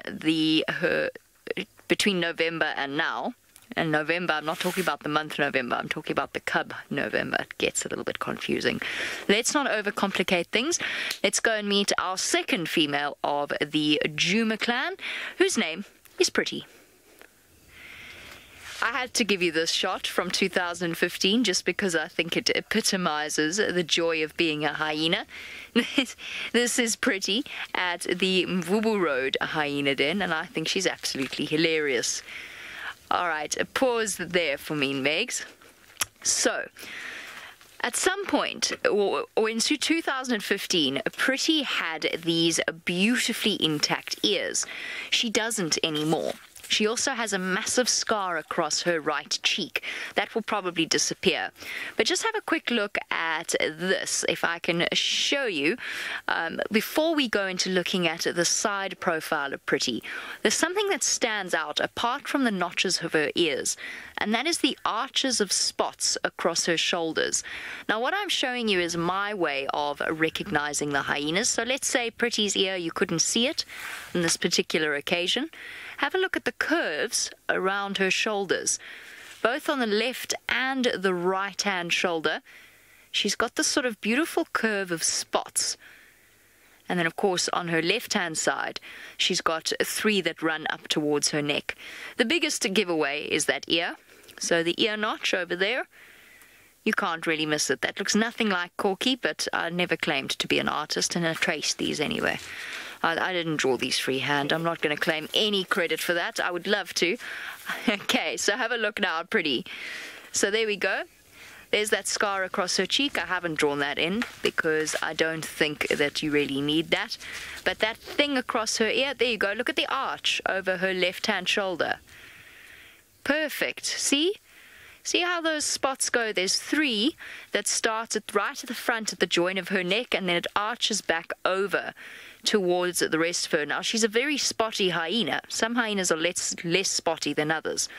November and now. And November, I'm not talking about the month November, I'm talking about the cub November. It gets a little bit confusing. Let's not overcomplicate things. Let's go and meet our second female of the Juma clan, whose name is Pretty. I had to give you this shot from 2015 just because I think it epitomizes the joy of being a hyena. This is Pretty at the Mvubu Road Hyena Den, and I think she's absolutely hilarious. All right, a pause there for me, Megs. So, at some point, or in 2015, Pretty had these beautifully intact ears. She doesn't anymore. She also has a massive scar across her right cheek. That will probably disappear. But just have a quick look at this, if I can show you, before we go into looking at the side profile of Pretty. There's something that stands out apart from the notches of her ears, and that is the arches of spots across her shoulders. Now, what I'm showing you is my way of recognizing the hyenas. So let's say Pretty's ear, you couldn't see it on this particular occasion. Have a look at the curves around her shoulders, both on the left and the right-hand shoulder. She's got this sort of beautiful curve of spots. And then, of course, on her left-hand side, she's got 3 that run up towards her neck. The biggest giveaway is that ear. So the ear notch over there, you can't really miss it. That looks nothing like Corky, but I never claimed to be an artist, and I traced these anyway. I didn't draw these freehand. I'm not going to claim any credit for that. I would love to. Okay, so have a look now, pretty. So there we go. There's that scar across her cheek. I haven't drawn that in because I don't think that you really need that. But that thing across her ear, there you go. Look at the arch over her left-hand shoulder. Perfect. See? See how those spots go? There's 3 that start right at the front at the joint of her neck, and then it arches back over towards the rest of her. Now, she's a very spotty hyena. Some hyenas are less spotty than others.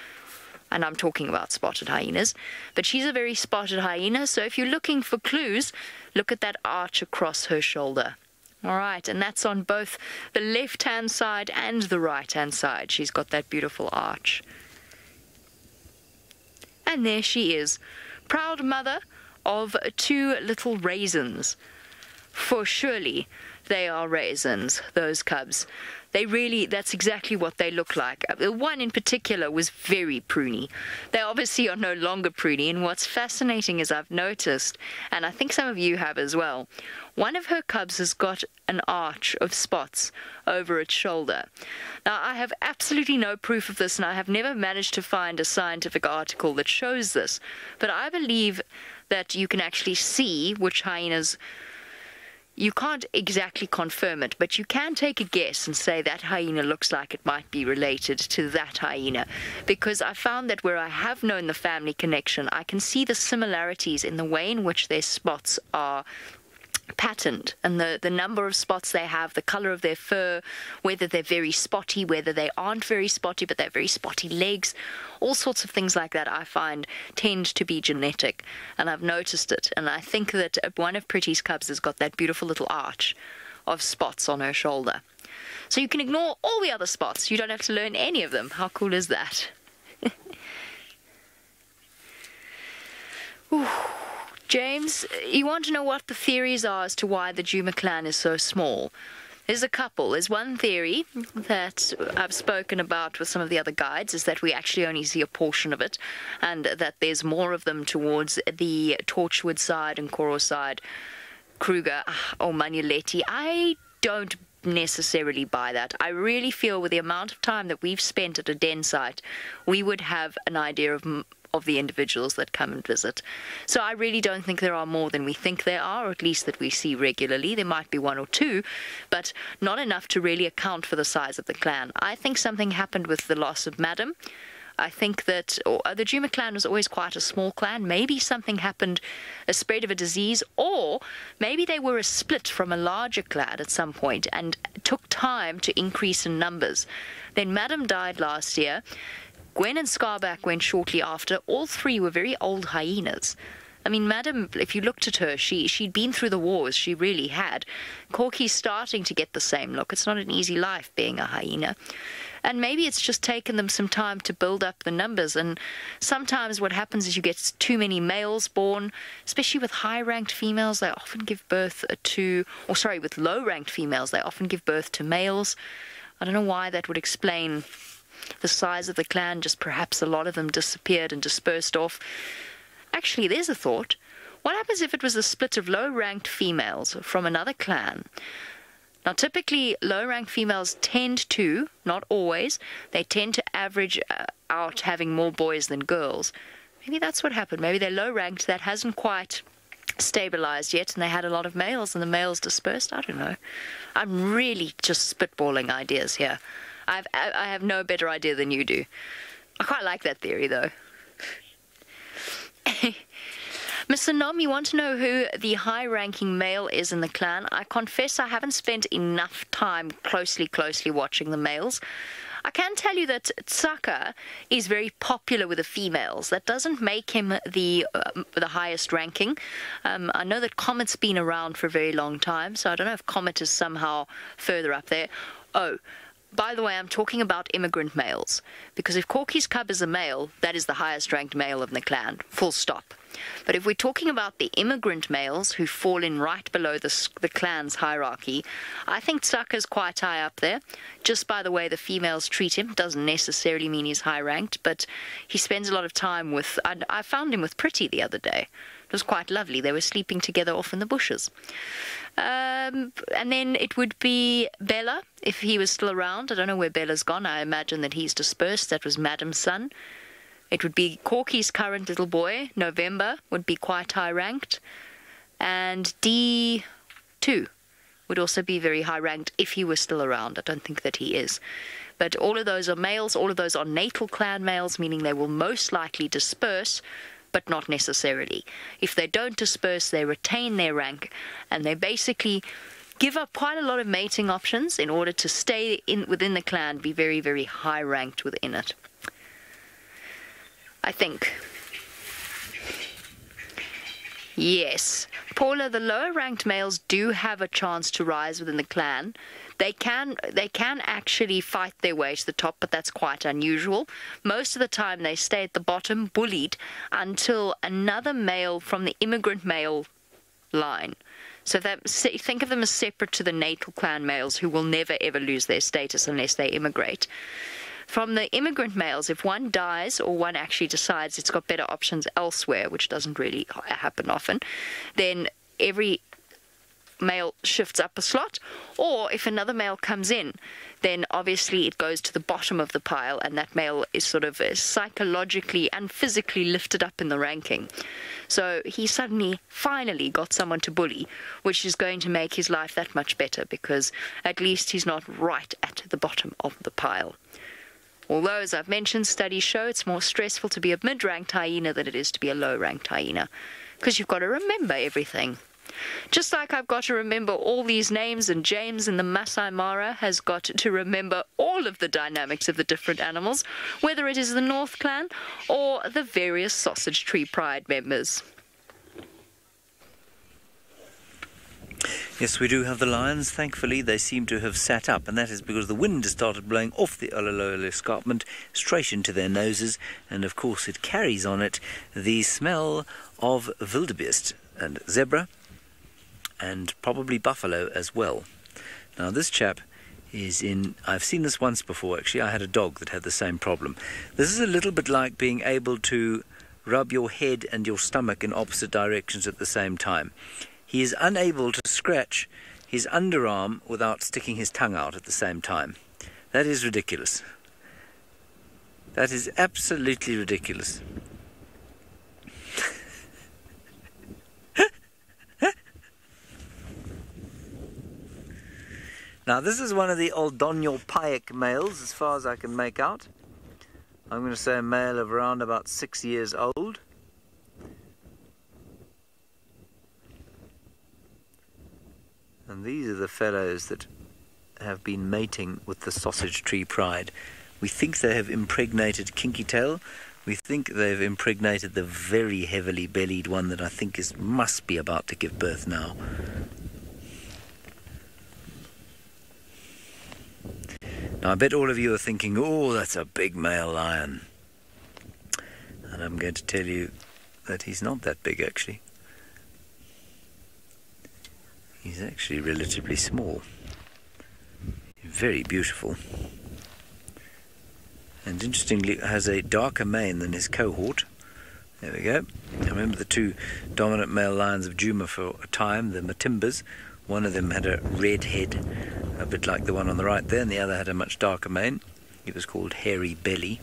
And I'm talking about spotted hyenas. But she's a very spotted hyena, so if you're looking for clues, look at that arch across her shoulder. All right, and that's on both the left-hand side and the right-hand side. She's got that beautiful arch. And there she is, proud mother of 2 little raisins. For surely they are raisins, those cubs. They really, that's exactly what they look like. The one in particular was very pruny. They obviously are no longer pruny, and what's fascinating is I've noticed, and I think some of you have as well, one of her cubs has got an arch of spots over its shoulder. Now, I have absolutely no proof of this, and I have never managed to find a scientific article that shows this, but I believe that you can actually see which hyenas. You can't exactly confirm it, but you can take a guess and say that hyena looks like it might be related to that hyena. Because I found that where I have known the family connection, I can see the similarities in the way in which their spots are patterned, and the number of spots they have, the color of their fur, whether they're very spotty, whether they aren't very spotty, but they're very spotty legs, all sorts of things like that I find tend to be genetic, and I've noticed it. And I think that one of Pretty's cubs has got that beautiful little arch of spots on her shoulder. So you can ignore all the other spots. You don't have to learn any of them. How cool is that? Ooh. James, you want to know what the theories are as to why the Djuma clan is so small? There's a couple. There's one theory that I've spoken about with some of the other guides, is that we actually only see a portion of it, and that there's more of them towards the Torchwood side and Koro side, Kruger or Manuletti. I don't necessarily buy that. I really feel with the amount of time that we've spent at a den site, we would have an idea of the individuals that come and visit. So I really don't think there are more than we think there are, or at least that we see regularly. There might be 1 or 2, but not enough to really account for the size of the clan. I think something happened with the loss of Madam. I think that the Djuma clan was always quite a small clan. Maybe something happened, a spread of a disease, or maybe they were a split from a larger clan at some point and it took time to increase in numbers. Then Madam died last year. Gwen and Scarback went shortly after. All 3 were very old hyenas. I mean, Madam, if you looked at her, she'd been through the wars. She really had. Corky's starting to get the same look. It's not an easy life being a hyena. And maybe it's just taken them some time to build up the numbers. And sometimes what happens is you get too many males born, especially with high-ranked females. They often give birth with low-ranked females, they often give birth to males. I don't know why that would explain the size of the clan. Just perhaps a lot of them disappeared and dispersed off. Actually, there's a thought. What happens if it was a split of low-ranked females from another clan? Now, typically, low-ranked females tend to, not always, they tend to average out having more boys than girls. Maybe that's what happened. Maybe they're low-ranked. That hasn't quite stabilized yet, and they had a lot of males, and the males dispersed. I don't know. I'm really just spitballing ideas here. I have no better idea than you do. I quite like that theory, though. Mr. Nom, you want to know who the high-ranking male is in the clan? I confess I haven't spent enough time closely watching the males. I can tell you that Tsaka is very popular with the females. That doesn't make him the highest ranking. I know that Comet's been around for a very long time, so I don't know if Comet is somehow further up there. Oh, by the way, I'm talking about immigrant males, because if Corky's cub is a male, that is the highest ranked male of the clan, full stop. But if we're talking about the immigrant males who fall in right below the clan's hierarchy, I think Saka's quite high up there. Just by the way the females treat him, doesn't necessarily mean he's high ranked, but he spends a lot of time with, I found him with Pretty the other day. It was quite lovely. They were sleeping together off in the bushes. And then it would be Bella, if he was still around. I don't know where Bella's gone. I imagine that he's dispersed. That was Madam's son. It would be Corky's current little boy, November, would be quite high ranked. And D2 would also be very high ranked if he was still around. I don't think that he is. But all of those are males. All of those are natal clan males, meaning they will most likely disperse, but not necessarily. If they don't disperse, they retain their rank, and they basically give up quite a lot of mating options in order to stay within the clan, be very, very high ranked within it. I think. Yes. Paula, the lower ranked males do have a chance to rise within the clan. They can actually fight their way to the top, but that's quite unusual. Most of the time they stay at the bottom, bullied, until another male from the immigrant male line. So think of them as separate to the natal clan males, who will never ever lose their status unless they immigrate. From the immigrant males, if one dies or one actually decides it's got better options elsewhere, which doesn't really happen often, then every male shifts up a slot. Or if another male comes in, then obviously it goes to the bottom of the pile, and that male is sort of psychologically and physically lifted up in the ranking. So he suddenly, finally got someone to bully, which is going to make his life that much better, because at least he's not right at the bottom of the pile. Although, as I've mentioned, studies show it's more stressful to be a mid-ranked hyena than it is to be a low-ranked hyena, because you've got to remember everything. Just like I've got to remember all these names, and James in the Masai Mara has got to remember all of the dynamics of the different animals, whether it is the North Clan or the various Sausage Tree Pride members. Yes, we do have the lions. Thankfully, they seem to have sat up, and that is because the wind has started blowing off the Olololo escarpment straight into their noses, and of course it carries on it the smell of wildebeest and zebra, and probably buffalo as well. Now this chap is in, I've seen this once before actually. I had a dog that had the same problem. This is a little bit like being able to rub your head and your stomach in opposite directions at the same time. He is unable to scratch his underarm without sticking his tongue out at the same time. That is ridiculous. That is absolutely ridiculous. Now this is one of the Oldonyo Payek males, as far as I can make out. I'm going to say a male of around about 6 years old. And these are the fellows that have been mating with the Sausage Tree Pride. We think they have impregnated Kinky Tail. We think they've impregnated the very heavily bellied one that I think must be about to give birth now. Now I bet all of you are thinking, oh, that's a big male lion. And I'm going to tell you that he's not that big actually. He's actually relatively small. Very beautiful. And interestingly has a darker mane than his cohort. There we go. I remember the two dominant male lions of Djuma for a time, the Matimbas. One of them had a red head, a bit like the one on the right there, and the other had a much darker mane. He was called Hairy Belly.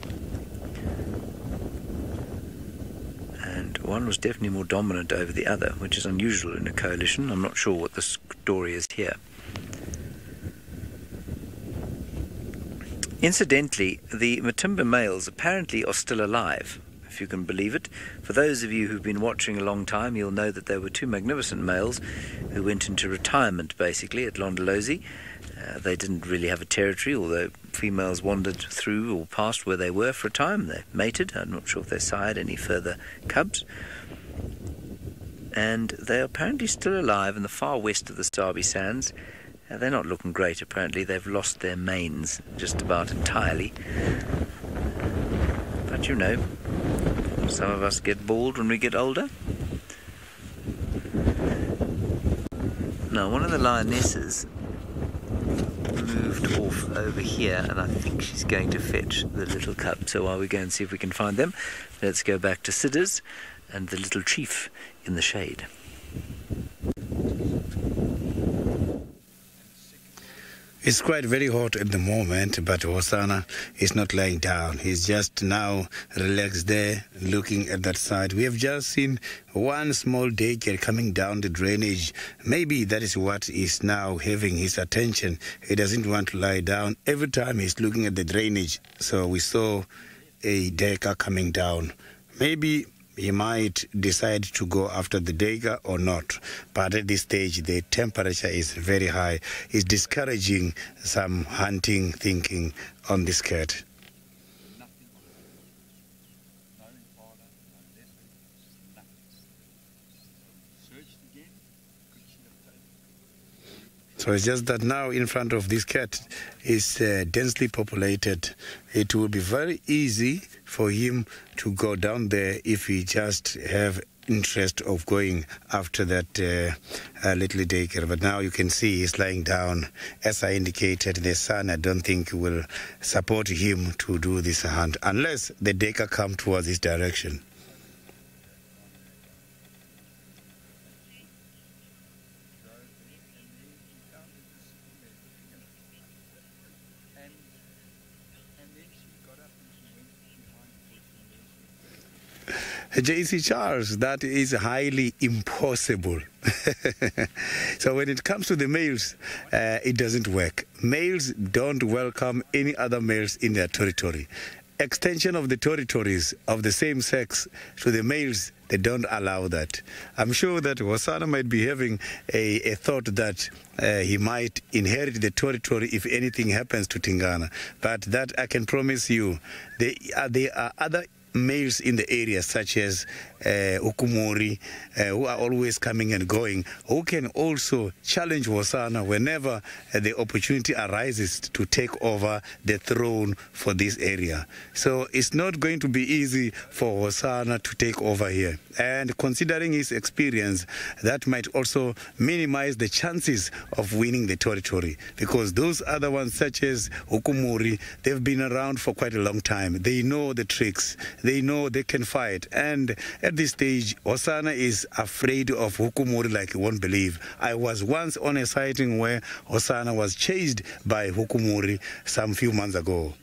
And one was definitely more dominant over the other, which is unusual in a coalition. I'm not sure what the story is here. Incidentally, the Matimba males apparently are still alive, if you can believe it. For those of you who've been watching a long time, you'll know that there were two magnificent males who went into retirement, basically, at Londolozi. They didn't really have a territory, although females wandered through or past where they were for a time. They mated. I'm not sure if they sired any further cubs. And they're apparently still alive in the far west of the Sabi Sands. They're not looking great, apparently. They've lost their manes just about entirely. But you know, some of us get bald when we get older. Now, one of the lionesses moved off over here, and I think she's going to fetch the little cub. So while we go and see if we can find them, let's go back to Sidda's and the little chief in the shade. It's quite very hot at the moment, but Hosana is not lying down. He's just now relaxed there, looking at that side. We have just seen one small daycare coming down the drainage. Maybe that is what is now having his attention. He doesn't want to lie down every time he's looking at the drainage. So we saw a daycare coming down. Maybe he might decide to go after the dagger or not. But at this stage, the temperature is very high. It's discouraging some hunting thinking on this cat. So it's just that now in front of this cat is densely populated. It will be very easy for him to go down there if he just have interest of going after that little daycare. But now you can see he's lying down. As I indicated, the sun, I don't think, will support him to do this hunt unless the daycare come towards this direction. JC Charles, that is highly impossible. So when it comes to the males, it doesn't work. Males don't welcome any other males in their territory. Extension of the territories of the same sex to the males, they don't allow that. I'm sure that Hosana might be having a thought that he might inherit the territory if anything happens to Tingana. But that I can promise you, there are other males in the area such as Ukumori, who are always coming and going, who can also challenge Hosana whenever the opportunity arises to take over the throne for this area. So it's not going to be easy for Hosana to take over here. And considering his experience, that might also minimize the chances of winning the territory, because those other ones such as Ukumori, they've been around for quite a long time. They know the tricks. They know they can fight. And at this stage, Hosana is afraid of Hukumuri like you won't believe. I was once on a sighting where Hosana was chased by Hukumuri some few months ago.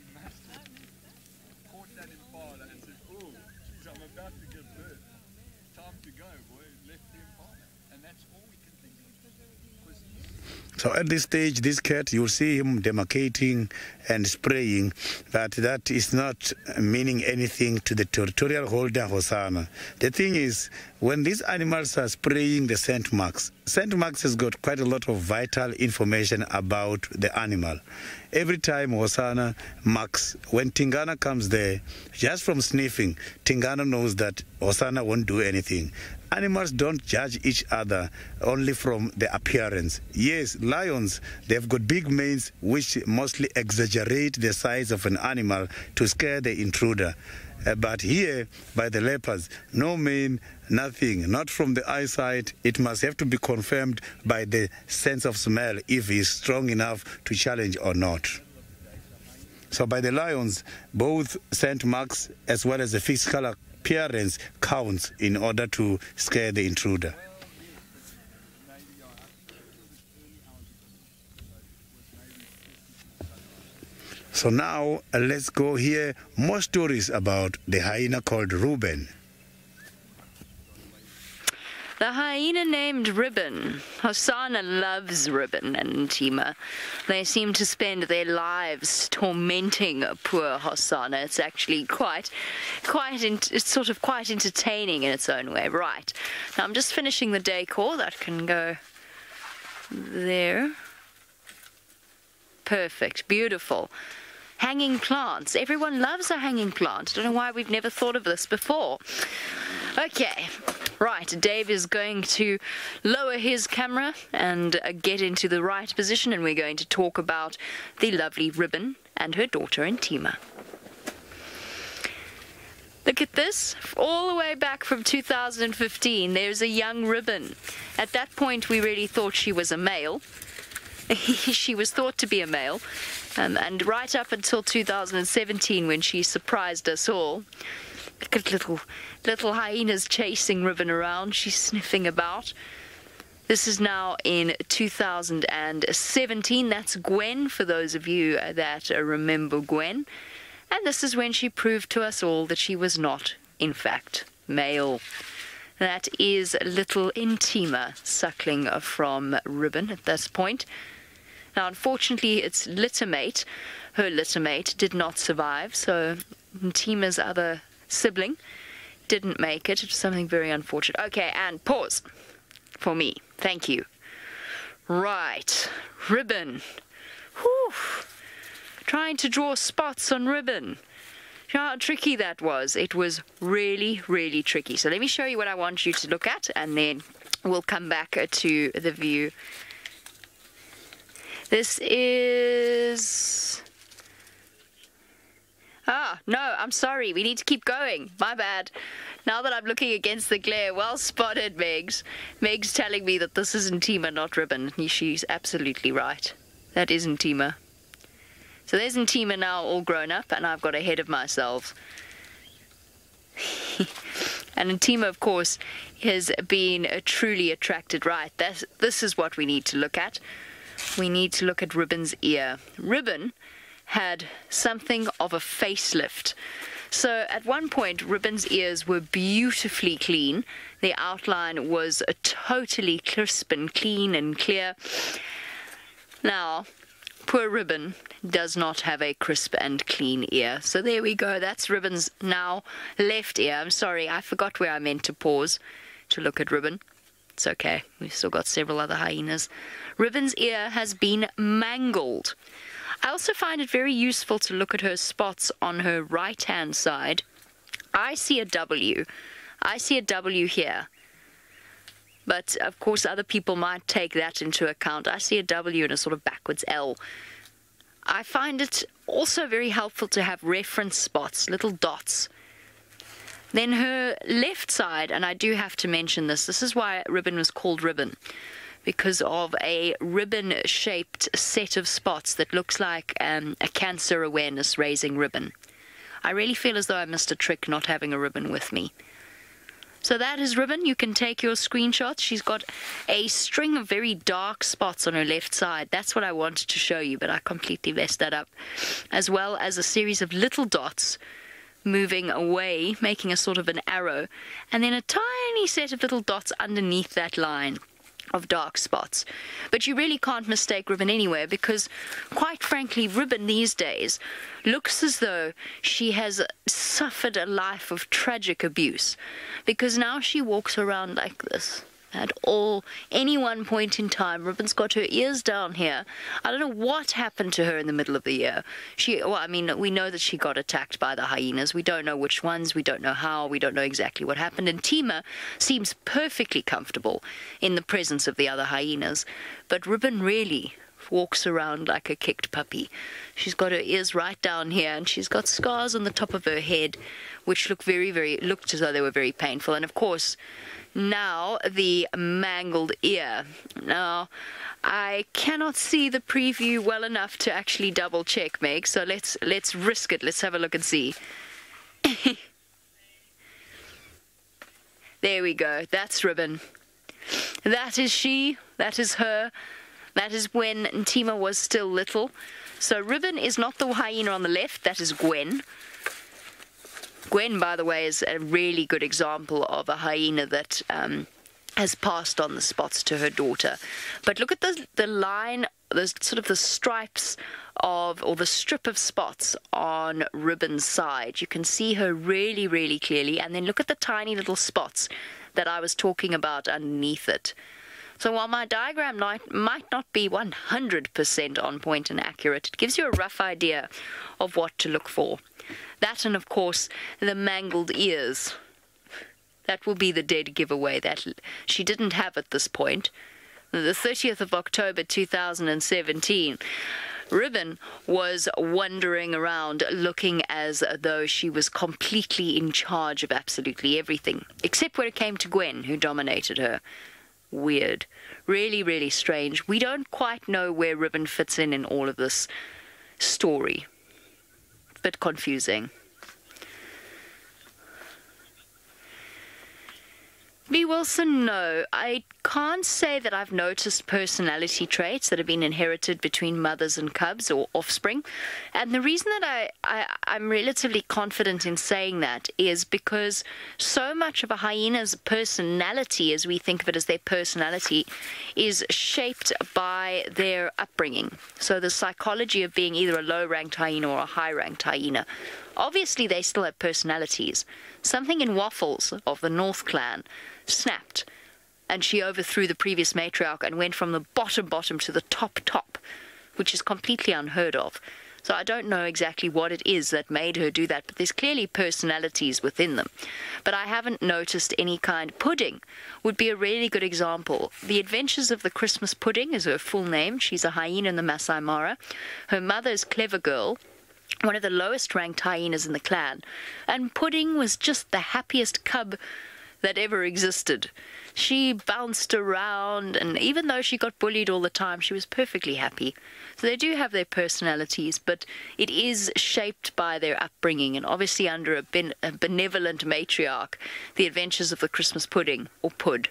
So at this stage, this cat, you'll see him demarcating and spraying, but that is not meaning anything to the territorial holder, Hosana. The thing is, when these animals are spraying the scent marks has got quite a lot of vital information about the animal. Every time Hosana marks, when Tingana comes there, just from sniffing, Tingana knows that Hosana won't do anything. Animals don't judge each other only from the appearance. Yes, lions, they've got big manes which mostly exaggerate the size of an animal to scare the intruder. But here, by the leopards, no mane, nothing, not from the eyesight. It must have to be confirmed by the sense of smell if he's strong enough to challenge or not. So by the lions, both scent marks as well as the physical appearance counts in order to scare the intruder. So now let's go hear more stories about the hyena called Reuben. The hyena named Ribbon. Hosana loves Ribbon and Tima. They seem to spend their lives tormenting poor Hosana. It's actually it's sort of quite entertaining in its own way. Right. Now I'm just finishing the decor. That can go there. Perfect. Beautiful. Hanging plants. Everyone loves a hanging plant. I don't know why we've never thought of this before. Okay. Right, Dave is going to lower his camera and get into the right position, and we're going to talk about the lovely Ribbon and her daughter Intima. Look at this, all the way back from 2015, there's a young Ribbon. At that point, we really thought she was a male. She was thought to be a male, and right up until 2017 when she surprised us all. Look at little hyenas chasing Ribbon around. She's sniffing about. This is now in 2017. That's Gwen, for those of you that remember Gwen. And this is when she proved to us all that she was not, in fact, male. That is little Intima suckling from Ribbon at this point. Now, unfortunately, its littermate, her littermate, did not survive, so Intima's other sibling didn't make it. It's something very unfortunate. Okay, and pause for me. Thank you. Right, Ribbon. Whew. Trying to draw spots on Ribbon. You know how tricky that was? It was really, really tricky. So let me show you what I want you to look at, and then we'll come back to the view. This is... Ah, no, I'm sorry. We need to keep going. My bad. Now that I'm looking against the glare, well spotted, Megs. Meg's telling me that this is Intima, not Ribbon. She's absolutely right. That is Intima. So there's Intima now all grown up, and I've got ahead of myself. And Intima, of course, has been truly attracted right. This is what we need to look at. We need to look at Ribbon's ear. Ribbon had something of a facelift. So at one point, Ribbon's ears were beautifully clean. The outline was totally crisp and clean and clear. Now, poor Ribbon does not have a crisp and clean ear. So there we go. That's Ribbon's now left ear. I'm sorry, I forgot where I meant to pause to look at Ribbon. It's okay. We've still got several other hyenas. Ribbon's ear has been mangled. I also find it very useful to look at her spots on her right-hand side. I see a W. I see a W here. But, of course, other people might take that into account. I see a W and a sort of backwards L. I find it also very helpful to have reference spots, little dots. Then her left side, and I do have to mention this is why Ribbon was called Ribbon, because of a ribbon-shaped set of spots that looks like a cancer awareness raising ribbon. I really feel as though I missed a trick not having a ribbon with me. So that is Ribbon. You can take your screenshots. She's got a string of very dark spots on her left side. That's what I wanted to show you, but I completely messed that up. As well as a series of little dots moving away, making a sort of an arrow, and then a tiny set of little dots underneath that line of dark spots. But you really can't mistake Ribbon anywhere, because quite frankly, Ribbon these days looks as though she has suffered a life of tragic abuse, because now she walks around like this. At any one point in time, Ribbon's got her ears down here. I don't know what happened to her in the middle of the year. We know that she got attacked by the hyenas. We don't know which ones. We don't know how. We don't know exactly what happened. And Tima seems perfectly comfortable in the presence of the other hyenas. But Ribbon really walks around like a kicked puppy. She's got her ears right down here, and she's got scars on the top of her head, which looked as though they were very painful. And of course, now the mangled ear. Now, I cannot see the preview well enough to actually double check, Meg, so let's risk it. Let's have a look and see. There we go. That's Ribbon. That is she. That is her. That is when Intima was still little. So Ribbon is not the hyena on the left. That is Gwen. Gwen, by the way, is a really good example of a hyena that has passed on the spots to her daughter. But look at the line, the stripes or the strip of spots on Ribbon's side. You can see her really, really clearly. And then look at the tiny little spots that I was talking about underneath it. So while my diagram might not be 100% on point and accurate, it gives you a rough idea of what to look for. That, and of course, the mangled ears. That will be the dead giveaway that she didn't have at this point. The 30th of October 2017, Ribbon was wandering around looking as though she was completely in charge of absolutely everything, except when it came to Gwen, who dominated her. Weird. Really, really strange. We don't quite know where Ribbon fits in all of this story. Bit confusing. B. Wilson, no. I can't say that I've noticed personality traits that have been inherited between mothers and cubs or offspring. And the reason that I'm relatively confident in saying that is because so much of a hyena's personality, as we think of it as their personality, is shaped by their upbringing. So the psychology of being either a low-ranked hyena or a high-ranked hyena. Obviously, they still have personalities. Something in Waffles of the North Clan snapped, and she overthrew the previous matriarch and went from the bottom to the top, which is completely unheard of. So I don't know exactly what it is that made her do that, but there's clearly personalities within them. But I haven't noticed any kind. Pudding would be a really good example. The Adventures of the Christmas Pudding is her full name. She's a hyena in the Masai Mara. Her mother is Clever Girl, one of the lowest ranked hyenas in the clan. And Pudding was just the happiest cub that ever existed. She bounced around, and even though she got bullied all the time, she was perfectly happy. So they do have their personalities, but it is shaped by their upbringing, and obviously under a benevolent matriarch, The Adventures of the Christmas Pudding, or Pud,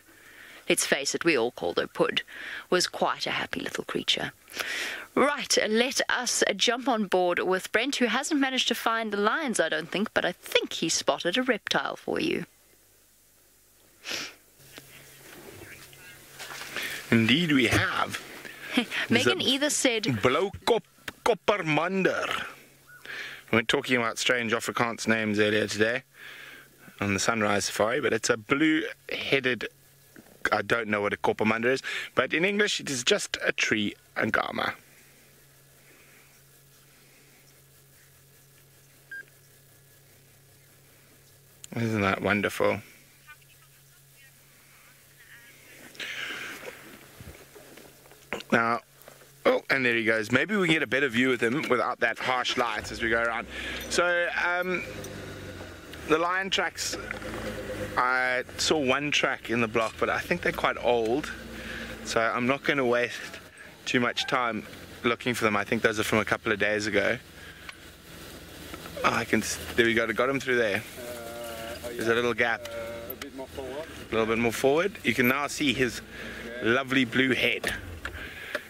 let's face it, we all called her Pud, was quite a happy little creature. Right, let us jump on board with Brent, who hasn't managed to find the lions, I don't think, but I think he spotted a reptile for you. Indeed we have. Megan either said Blou Koppermunder. We were talking about strange Afrikaans names earlier today on the Sunrise Safari, but it's a blue-headed, I don't know what a Koppermunder is, but in English it is just a tree angama. Isn't that wonderful? Now, oh, and there he goes. Maybe we can get a better view of him without that harsh light as we go around. So, the lion tracks, I saw one track in the block, but I think they're quite old. So I'm not going to waste too much time looking for them. I think those are from a couple of days ago. Oh, there we go, got him through there. There's a little gap. A little bit more forward. You can now see his lovely blue head,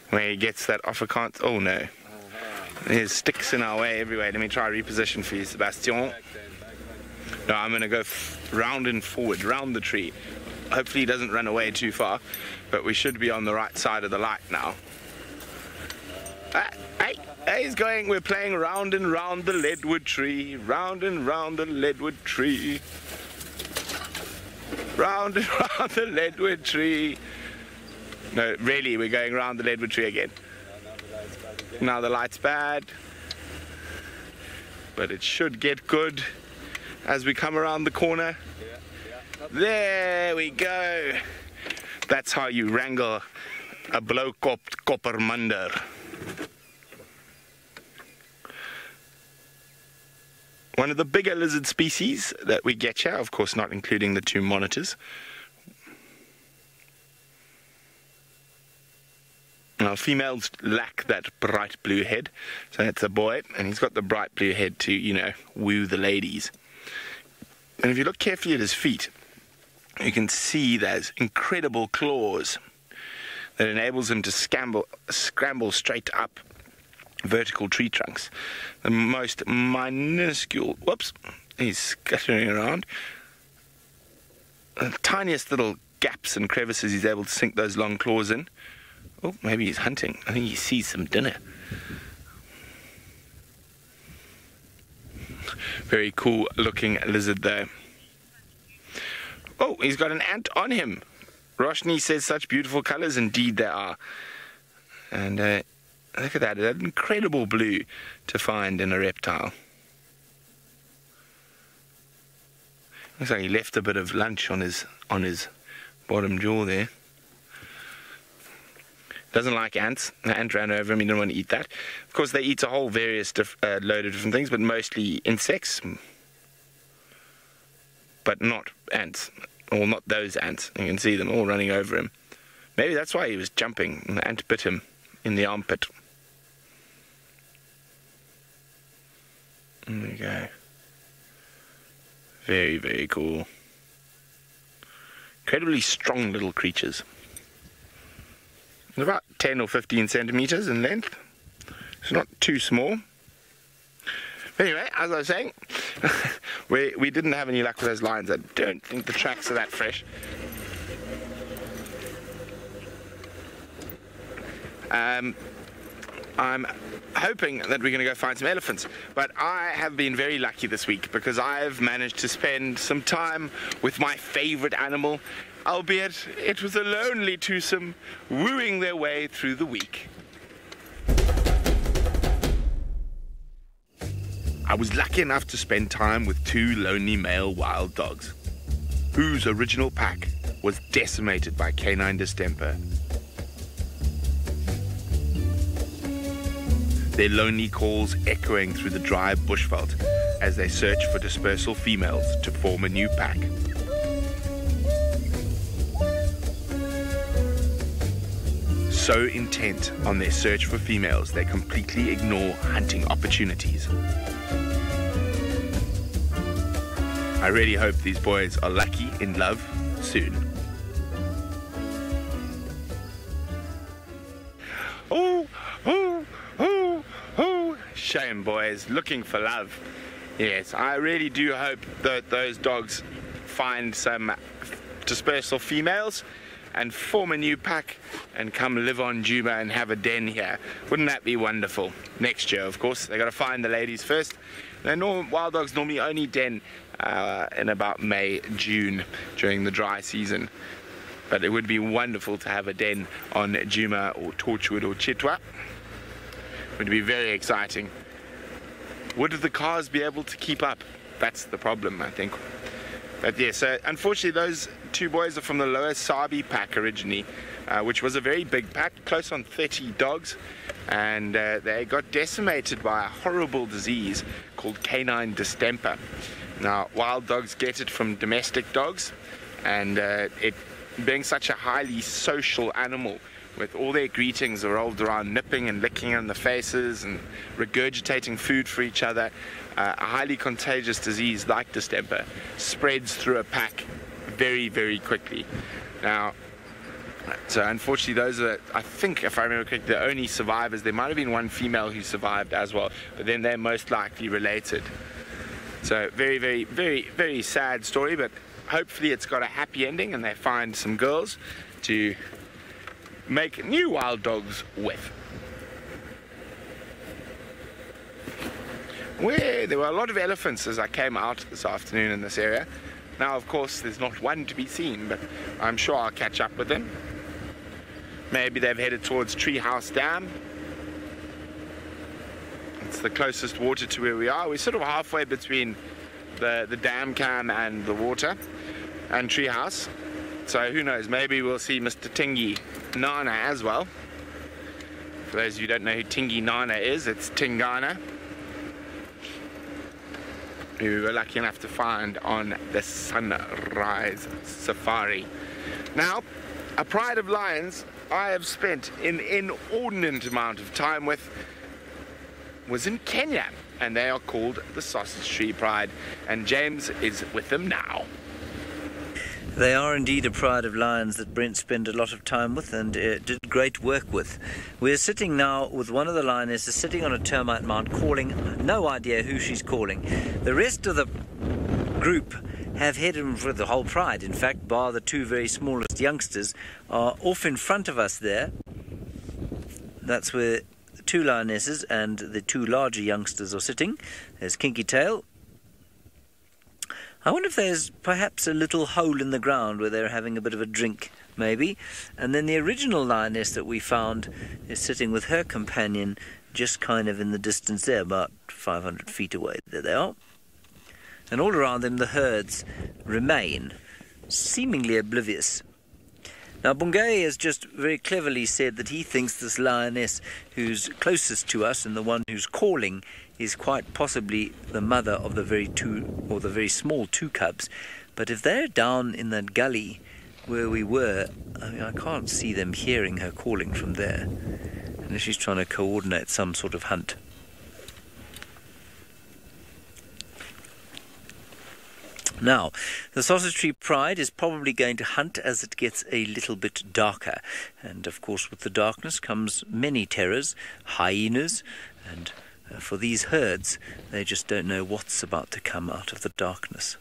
where he gets that Afrikaans. Oh no, there's sticks in our way everywhere. Let me try reposition for you, Sebastian. No, I'm going to go round and forward, round the tree. Hopefully he doesn't run away too far, but we should be on the right side of the light now. Hey, he's going. We're playing round and round the leadwood tree, round and round the leadwood tree, round and round the leadwood tree. No, really, we're going round the leadwood tree again. Now the light's bad, but it should get good as we come around the corner. There we go. That's how you wrangle a blou-kopt Koppermunder. One of the bigger lizard species that we get here, of course not including the two monitors. Now, females lack that bright blue head, so it's a boy, and he's got the bright blue head to, you know, woo the ladies. And if you look carefully at his feet, you can see there's incredible claws that enables him to scramble straight up vertical tree trunks. The most minuscule, whoops, he's scuttering around. The tiniest little gaps and crevices he's able to sink those long claws in. Oh, maybe he's hunting. I think he sees some dinner. Very cool looking lizard there. Oh, he's got an ant on him. Roshni says such beautiful colors. Indeed they are. And look at that. That incredible blue to find in a reptile. Looks like he left a bit of lunch on his bottom jaw there. Doesn't like ants. The ant ran over him. He didn't want to eat that. Of course, they eat a whole various load of different things, but mostly insects. But not ants, or not those ants. You can see them all running over him. Maybe that's why he was jumping, and the ant bit him in the armpit. There we go. Very, very cool. Incredibly strong little creatures. They're about 10 or 15 centimeters in length. It's not too small. But anyway, as I was saying, we didn't have any luck with those lions. I don't think the tracks are that fresh. I'm hoping that we're going to go find some elephants, but I have been very lucky this week because I've managed to spend some time with my favorite animal, albeit it was a lonely twosome wooing their way through the week. I was lucky enough to spend time with two lonely male wild dogs, whose original pack was decimated by canine distemper. Their lonely calls echoing through the dry bushveld as they search for dispersal females to form a new pack. So intent on their search for females, they completely ignore hunting opportunities. I really hope these boys are lucky in love soon. Oh, oh, oh, oh. Shame, boys, looking for love. Yes, I really do hope that those dogs find some dispersal females and form a new pack and come live on Juba and have a den here. Wouldn't that be wonderful? Next year, of course. They got to find the ladies first. Wild dogs normally only den in about May, June during the dry season. But it would be wonderful to have a den on Djuma or Torchwood or Chitwa. It would be very exciting. Would the cars be able to keep up? That's the problem, I think. But yeah, so unfortunately those two boys are from the Lower Sabi pack originally, which was a very big pack, close on 30 dogs. And they got decimated by a horrible disease called canine distemper. Now, wild dogs get it from domestic dogs, and it being such a highly social animal, with all their greetings revolved around nipping and licking in the faces and regurgitating food for each other, a highly contagious disease like distemper spreads through a pack very, very quickly. Now, so unfortunately those are, I think, if I remember correctly, the only survivors. There might have been one female who survived as well, but then they're most likely related. So very, very, very, very sad story, but hopefully it's got a happy ending and they find some girls to make new wild dogs with. There were a lot of elephants as I came out this afternoon in this area. Now, of course, there's not one to be seen, but I'm sure I'll catch up with them. Maybe they've headed towards Treehouse Dam. It's the closest water to where we are. We're sort of halfway between the dam cam and the water and Treehouse. So who knows, maybe we'll see Mr. Tingi Nana as well. For those of you who don't know who Tingi Nana is, it's Tingana, who we were lucky enough to find on the Sunrise Safari. Now, a pride of lions I have spent an inordinate amount of time with was in Kenya, and they are called the Sausage Tree Pride, and James is with them now. They are indeed a pride of lions that Brent spent a lot of time with and did great work with. We're sitting now with one of the lionesses sitting on a termite mound calling, no idea who she's calling. The rest of the group have headed for the whole pride, in fact, bar the two very smallest youngsters, are off in front of us there. That's where the two lionesses and the two larger youngsters are sitting. There's Kinky Tail. I wonder if there's perhaps a little hole in the ground where they're having a bit of a drink, maybe. And then the original lioness that we found is sitting with her companion just kind of in the distance there, about 500 feet away. There they are. and all around them the herds remain, seemingly oblivious. Now, Bungay has just very cleverly said that he thinks this lioness who's closest to us and the one who's calling is quite possibly the mother of the very small two cubs. But if they're down in that gully where we were, I mean, I can't see them hearing her calling from there, unless she's trying to coordinate some sort of hunt. Now, the Sausage Tree Pride is probably going to hunt as it gets a little bit darker. And, of course, with the darkness comes many terrors, hyenas, and for these herds, they just don't know what's about to come out of the darkness.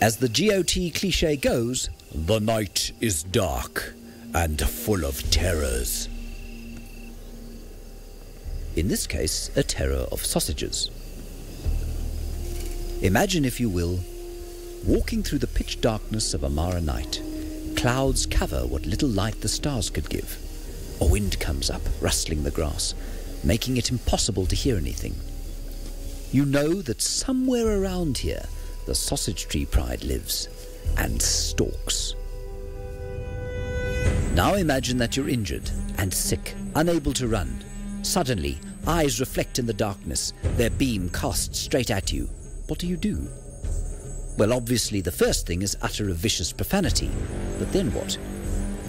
As the GOT cliché goes, the night is dark and full of terrors. In this case, a terror of sausages. Imagine, if you will, walking through the pitch darkness of a Mara night. Clouds cover what little light the stars could give. A wind comes up, rustling the grass, making it impossible to hear anything. You know that somewhere around here the Sausage Tree Pride lives and stalks. Now imagine that you're injured and sick, unable to run. Suddenly, eyes reflect in the darkness, their beam cast straight at you. What do? Well, obviously the first thing is utter a vicious profanity. But then what?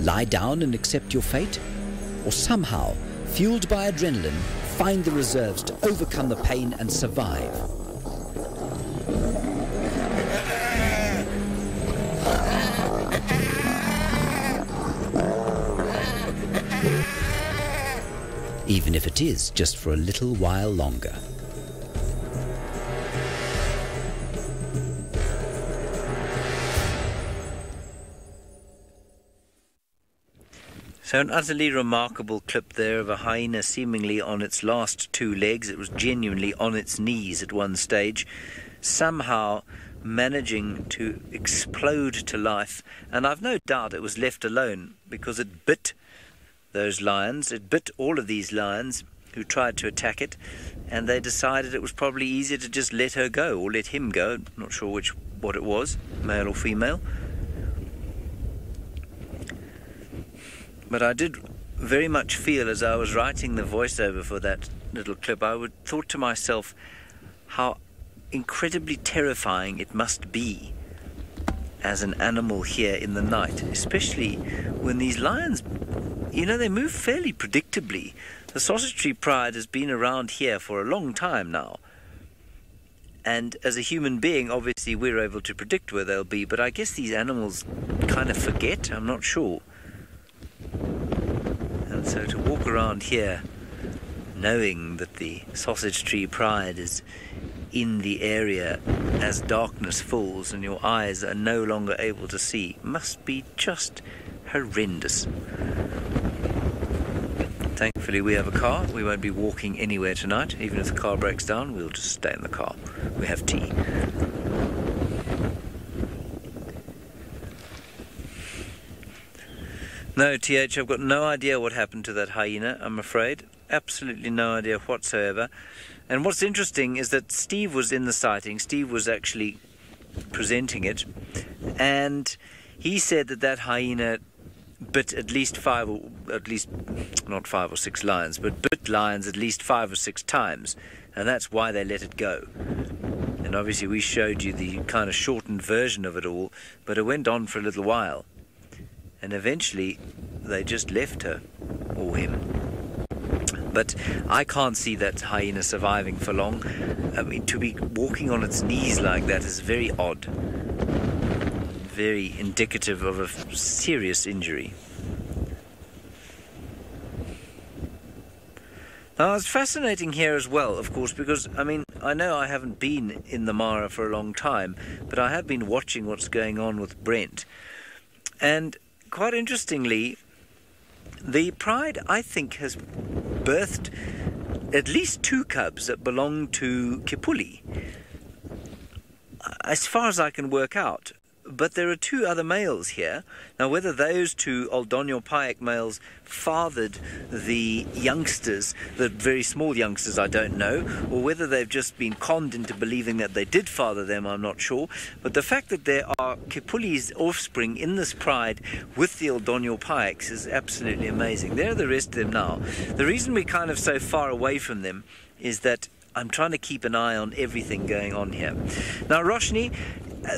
Lie down and accept your fate? Or somehow, fueled by adrenaline, find the reserves to overcome the pain and survive? Even if it is just for a little while longer. So an utterly remarkable clip there of a hyena seemingly on its last two legs. It was genuinely on its knees at one stage, somehow managing to explode to life. And I've no doubt it was left alone because it bit those lions. It bit all of these lions who tried to attack it, and they decided it was probably easier to just let her go, or let him go. Not sure what it was, male or female. But I did very much feel, as I was writing the voiceover for that little clip, I thought to myself how incredibly terrifying it must be as an animal here in the night, especially when these lions, you know, they move fairly predictably. The Sausage Tree Pride has been around here for a long time now. And as a human being, obviously we're able to predict where they'll be, but I guess these animals kind of forget, I'm not sure. And so to walk around here knowing that the Sausage Tree Pride is in the area as darkness falls and your eyes are no longer able to see must be just horrendous. Thankfully we have a car. We won't be walking anywhere tonight. Even if the car breaks down, we'll just stay in the car. We have tea. No, TH, I've got no idea what happened to that hyena, I'm afraid. Absolutely no idea whatsoever. And what's interesting is that Steve was in the sighting. Steve was actually presenting it. And he said that that hyena bit at least not 5 or 6 lions, but bit lions at least 5 or 6 times. And that's why they let it go. And obviously we showed you the kind of shortened version of it all, but it went on for a little while. And eventually they just left her, or him. But I can't see that hyena surviving for long. I mean, to be walking on its knees like that is very odd. Very indicative of a serious injury. Now, it's fascinating here as well, of course, because, I mean, I know I haven't been in the Mara for a long time, but I have been watching what's going on with Brent. And quite interestingly, the Pride, I think, has birthed at least 2 cubs that belong to Kipuli. As far as I can work out, but there are two other males here. Now, whether those two Aldonio pyack males fathered the youngsters, the very small youngsters, I don't know, or whether they've just been conned into believing that they did father them, I'm not sure. But the fact that there are Kipuli's offspring in this pride with the Aldonio pyaks is absolutely amazing. There are the rest of them now. The reason we're kind of so far away from them is that I'm trying to keep an eye on everything going on here. Now, Roshni,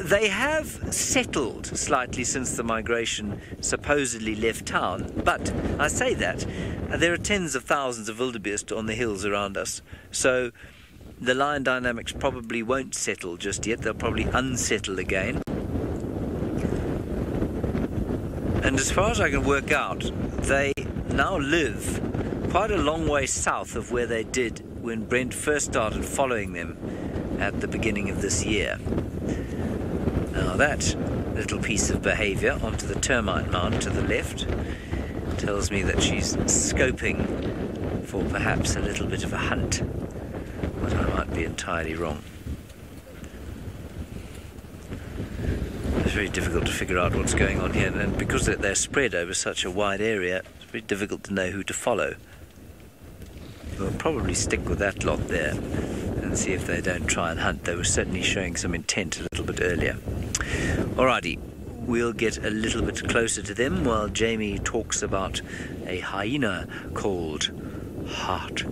they have settled slightly since the migration supposedly left town, but I say that there are tens of thousands of wildebeest on the hills around us, so the lion dynamics probably won't settle just yet. They'll probably unsettle again. And as far as I can work out, they now live quite a long way south of where they did when Brent first started following them at the beginning of this year. Now that little piece of behaviour onto the termite mound to the left tells me that she's scoping for perhaps a little bit of a hunt, but I might be entirely wrong. It's very difficult to figure out what's going on here, and because they're spread over such a wide area, it's very difficult to know who to follow. We'll probably stick with that lot there and see if they don't try and hunt. They were certainly showing some intent a little bit earlier. Alrighty, we'll get a little bit closer to them while Jamie talks about a hyena called Heart.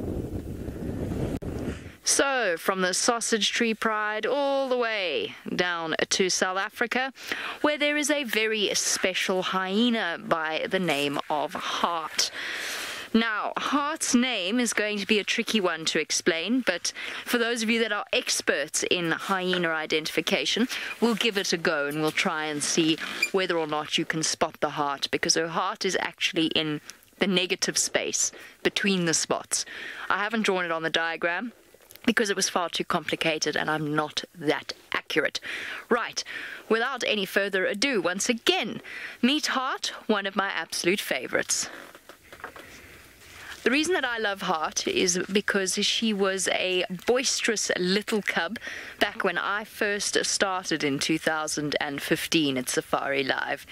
So, from the Sausage Tree Pride all the way down to South Africa, where there is a very special hyena by the name of Heart. Now, Heart's name is going to be a tricky one to explain, but for those of you that are experts in hyena identification, we'll give it a go and we'll try and see whether or not you can spot the heart, because her heart is actually in the negative space between the spots. I haven't drawn it on the diagram because it was far too complicated and I'm not that accurate. Right, without any further ado, once again, meet Heart, one of my absolute favorites. The reason that I love Heart is because she was a boisterous little cub back when I first started in 2015 at SafariLive.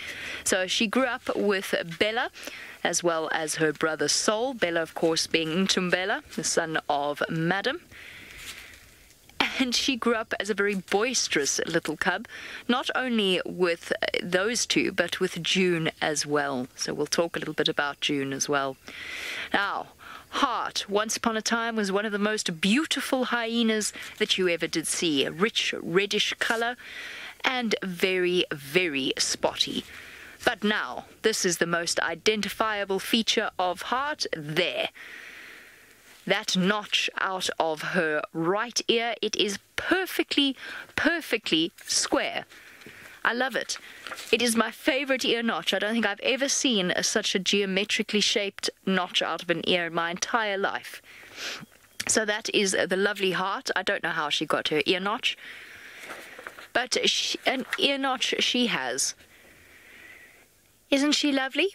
So she grew up with Bella as well as her brother Sol. Bella, of course, being Ntumbela, the son of Madam. And she grew up as a very boisterous little cub, not only with those two, but with June as well. So we'll talk a little bit about June as well. Now, Heart, once upon a time, was one of the most beautiful hyenas that you ever did see. A rich reddish colour and very, very spotty. But now, this is the most identifiable feature of Heart there. That notch out of her right ear, it is perfectly square. I love it. It is my favorite ear notch. I don't think I've ever seen such a geometrically shaped notch out of an ear in my entire life. So that is the lovely Heart. I don't know how she got her ear notch, but an ear notch she has. Isn't she lovely?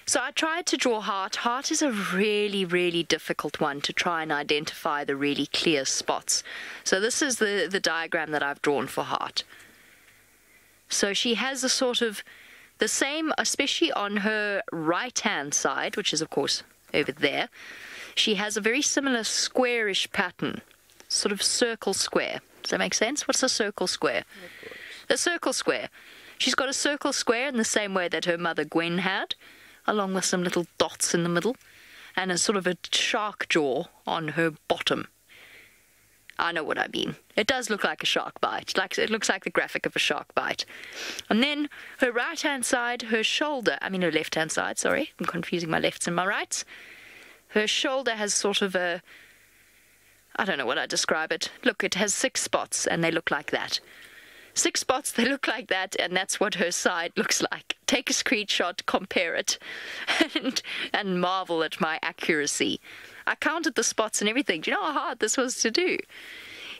So I tried to draw Heart. Heart is a really, really difficult one to try and identify the really clear spots. So this is the diagram that I've drawn for Heart. So she has a sort of the same, especially on her right-hand side, which is, of course, over there. She has a very similar squarish pattern, sort of circle square. Does that make sense? What's a circle square? A circle square. She's got a circle square in the same way that her mother Gwen had, along with some little dots in the middle, and a sort of a shark jaw on her bottom. I know what I mean. It does look like a shark bite. It looks like the graphic of a shark bite. And then her right-hand side, her shoulder, her left-hand side, sorry, I'm confusing my lefts and my rights. Her shoulder has sort of a, I don't know what I describe it. Look, it has 6 spots, and they look like that. 6 spots, they look like that, and that's what her side looks like. Take a screenshot, compare it, and marvel at my accuracy. I counted the spots and everything. Do you know how hard this was to do?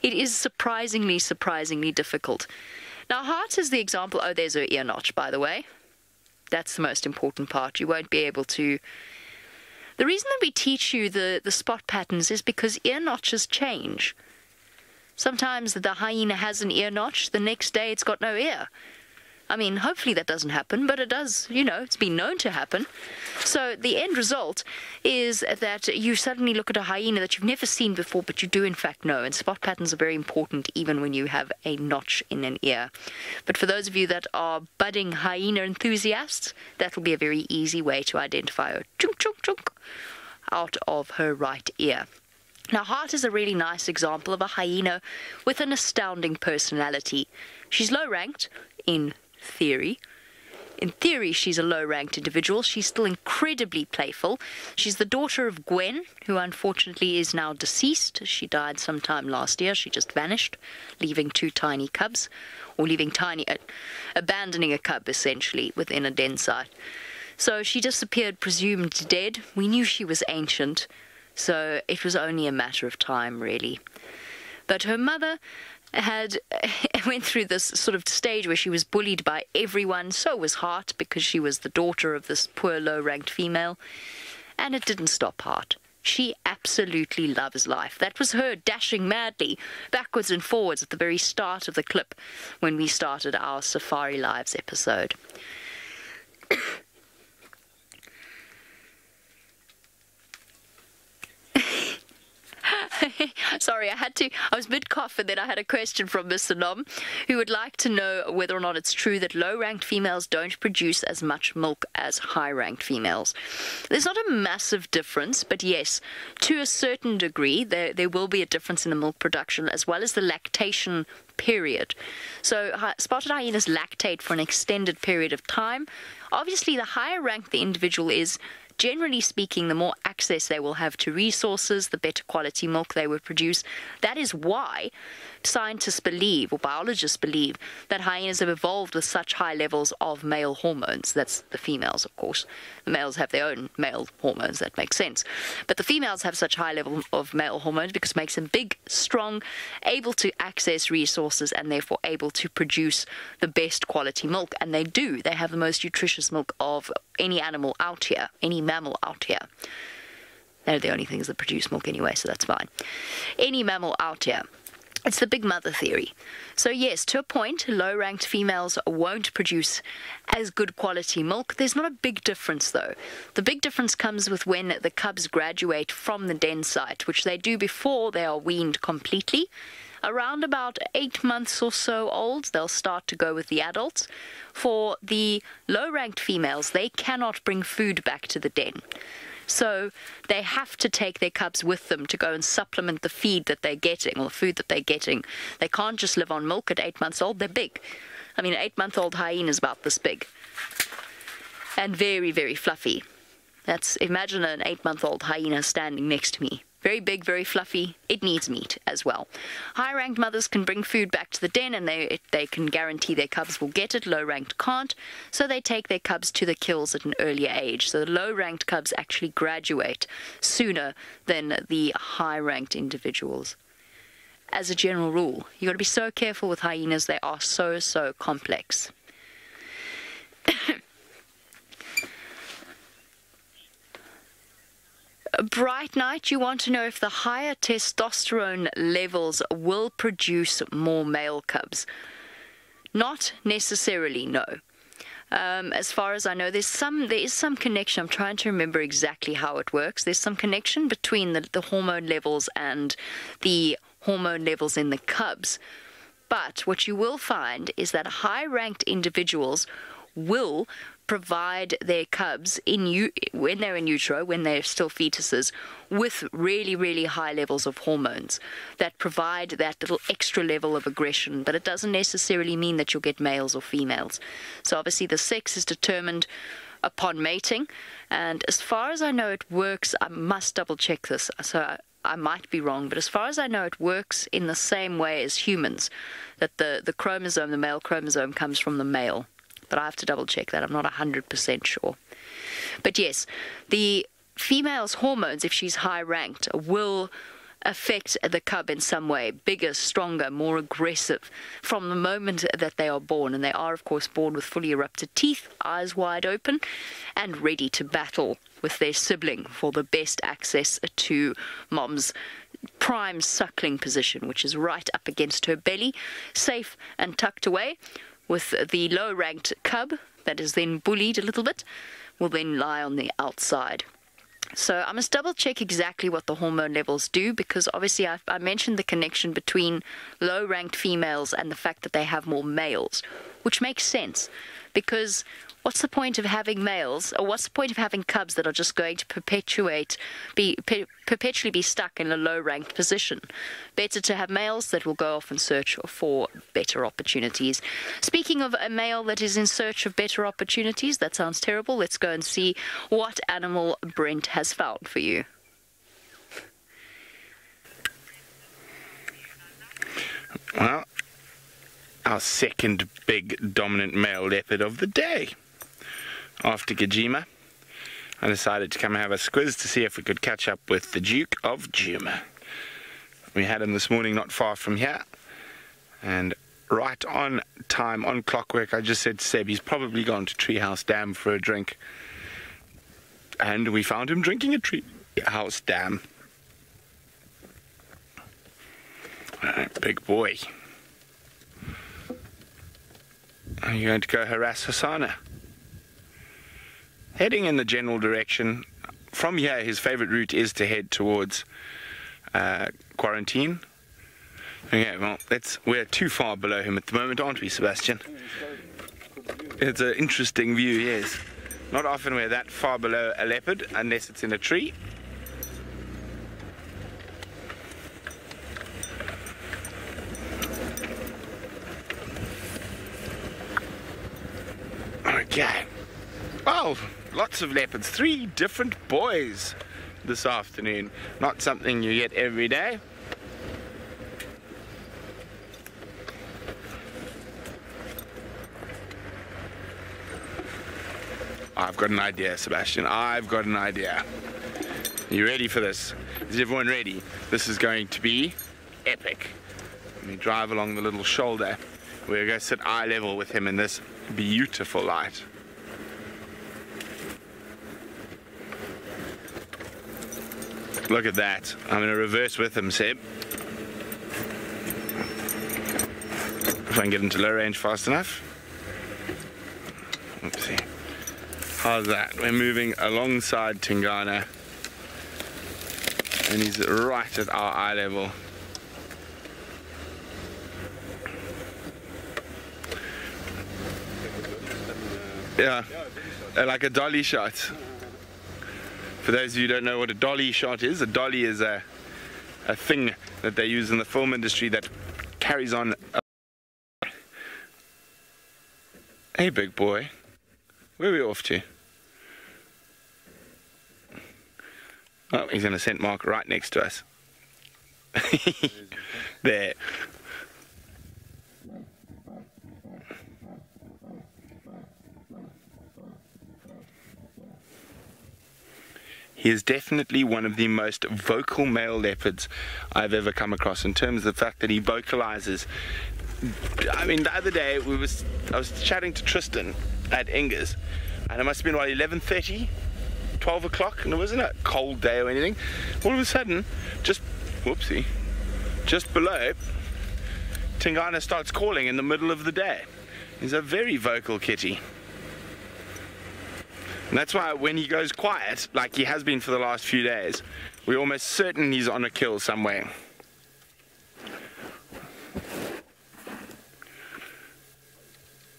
It is surprisingly difficult. Now, Heart is the example. Oh, there's her ear notch, by the way. That's the most important part. You won't be able to... The reason that we teach you the spot patterns is because ear notches change. Sometimes the hyena has an ear notch, the next day it's got no ear. I mean, hopefully that doesn't happen, but it does, it's been known to happen. So the end result is that you suddenly look at a hyena that you've never seen before, but you do in fact know. And spot patterns are very important even when you have a notch in an ear. But for those of you that are budding hyena enthusiasts, that will be a very easy way to identify her. Chunk, chunk, chunk, out of her right ear. Now, Heart is a really nice example of a hyena with an astounding personality. She's low-ranked in theory. In theory, she's a low-ranked individual. She's still incredibly playful. She's the daughter of Gwen, who unfortunately is now deceased. She died sometime last year. She just vanished, leaving 2 tiny cubs, or abandoning a cub, essentially, within a den site. So she disappeared, presumed dead. We knew she was ancient, so it was only a matter of time, really. But her mother went through this sort of stage where she was bullied by everyone. So was Heart, because she was the daughter of this poor low-ranked female. And it didn't stop Heart. She absolutely loves life. That was her dashing madly backwards and forwards at the very start of the clip when we started our Safari Lives episode. Sorry, I was mid-cough, and then I had a question from Mr. Nom, who would like to know whether or not it's true that low-ranked females don't produce as much milk as high-ranked females. There's not a massive difference, but yes, to a certain degree, there will be a difference in the milk production as well as the lactation period. So spotted hyenas lactate for an extended period of time. Obviously, the higher ranked the individual is, generally speaking, the more access they will have to resources, the better quality milk they would produce. That is why scientists believe, or biologists believe, that hyenas have evolved with such high levels of male hormones. That's the females, of course. The males have their own male hormones. That makes sense. But the females have such high level of male hormones because it makes them big, strong, able to access resources, and therefore able to produce the best quality milk. And they do. They have the most nutritious milk of any animal out here, any mammal out here. They're the only things that produce milk anyway, so that's fine. Any mammal out here. It's the big mother theory. So yes, to a point, low-ranked females won't produce as good quality milk. There's not a big difference, though. The big difference comes with when the cubs graduate from the den site, which they do before they are weaned completely. Around about 8 months or so old, they'll start to go with the adults. For the low-ranked females, they cannot bring food back to the den. So they have to take their cubs with them to go and supplement the feed that they're getting, or the food that they're getting. They can't just live on milk at 8 months old. They're big. I mean, an 8-month-old hyena is about this big. And very, very fluffy. Imagine an 8-month-old hyena standing next to me. Very big, very fluffy. It needs meat as well. High-ranked mothers can bring food back to the den, and they can guarantee their cubs will get it. Low-ranked can't, so they take their cubs to the kills at an earlier age. So the low-ranked cubs actually graduate sooner than the high-ranked individuals. As a general rule, you've got to be so careful with hyenas. They are so, so complex. A bright night, you want to know if the higher testosterone levels will produce more male cubs. Not necessarily, no. As far as I know, there is some connection. I'm trying to remember exactly how it works. There's some connection between the hormone levels and the hormone levels in the cubs. But what you will find is that high-ranked individuals will provide their cubs when they're in utero, when they're still fetuses, with really, really high levels of hormones that provide that little extra level of aggression. But it doesn't necessarily mean that you'll get males or females. So obviously the sex is determined upon mating, and as far as I know it works, I must double check this, so I might be wrong, but as far as I know it works in the same way as humans, that the chromosome, the male chromosome, comes from the male. But I have to double check that. I'm not 100% sure. But yes, the female's hormones, if she's high ranked, will affect the cub in some way. Bigger, stronger, more aggressive from the moment that they are born. And they are, of course, born with fully erupted teeth, eyes wide open, and ready to battle with their sibling for the best access to mom's prime suckling position, which is right up against her belly, safe and tucked away, with the low-ranked cub that is then bullied a little bit, will then lie on the outside. So I must double check exactly what the hormone levels do, because obviously I mentioned the connection between low-ranked females and the fact that they have more males, which makes sense, because what's the point of having males, or what's the point of having cubs that are just going to perpetually be stuck in a low-ranked position? Better to have males that will go off and search for better opportunities. Speaking of a male that is in search of better opportunities, that sounds terrible. Let's go and see what animal Brent has found for you. Well, our second big dominant male leopard of the day. After Gajima, I decided to come and have a squiz to see if we could catch up with the Duke of Juma. We had him this morning not far from here, and right on time, on clockwork. I just said to Seb, he's probably gone to Treehouse Dam for a drink, and we found him drinking at Treehouse Dam. Big boy. Are you going to go harass Hasana? Heading in the general direction. From here, his favorite route is to head towards quarantine. Okay, well, we're too far below him at the moment, aren't we, Sebastian? It's an interesting view, yes. Not often we're that far below a leopard, unless it's in a tree. Okay. Oh, lots of leopards. 3 different boys this afternoon. Not something you get every day. I've got an idea, Sebastian. I've got an idea. Are you ready for this? Is everyone ready? This is going to be epic. Let me drive along the little shoulder. We're going to sit eye level with him in this beautiful light. Look at that. I'm going to reverse with him, Seb. If I can get into low range fast enough. Oopsie. How's that? We're moving alongside Tingana, and he's right at our eye level. Yeah, like a dolly shot. For those of you who don't know what a dolly shot is, a dolly is a thing that they use in the film industry that carries on. Hey, big boy. Where are we off to? Oh, he's in a scent mark right next to us. There. He is definitely one of the most vocal male leopards I've ever come across, in terms of the fact that he vocalizes. I mean, the other day I was chatting to Tristan at Inger's, and it must have been, what, 11:30, 12 o'clock, and it wasn't a cold day or anything. All of a sudden, just below, Tingana starts calling in the middle of the day. He's a very vocal kitty. And that's why when he goes quiet, like he has been for the last few days, we're almost certain he's on a kill somewhere.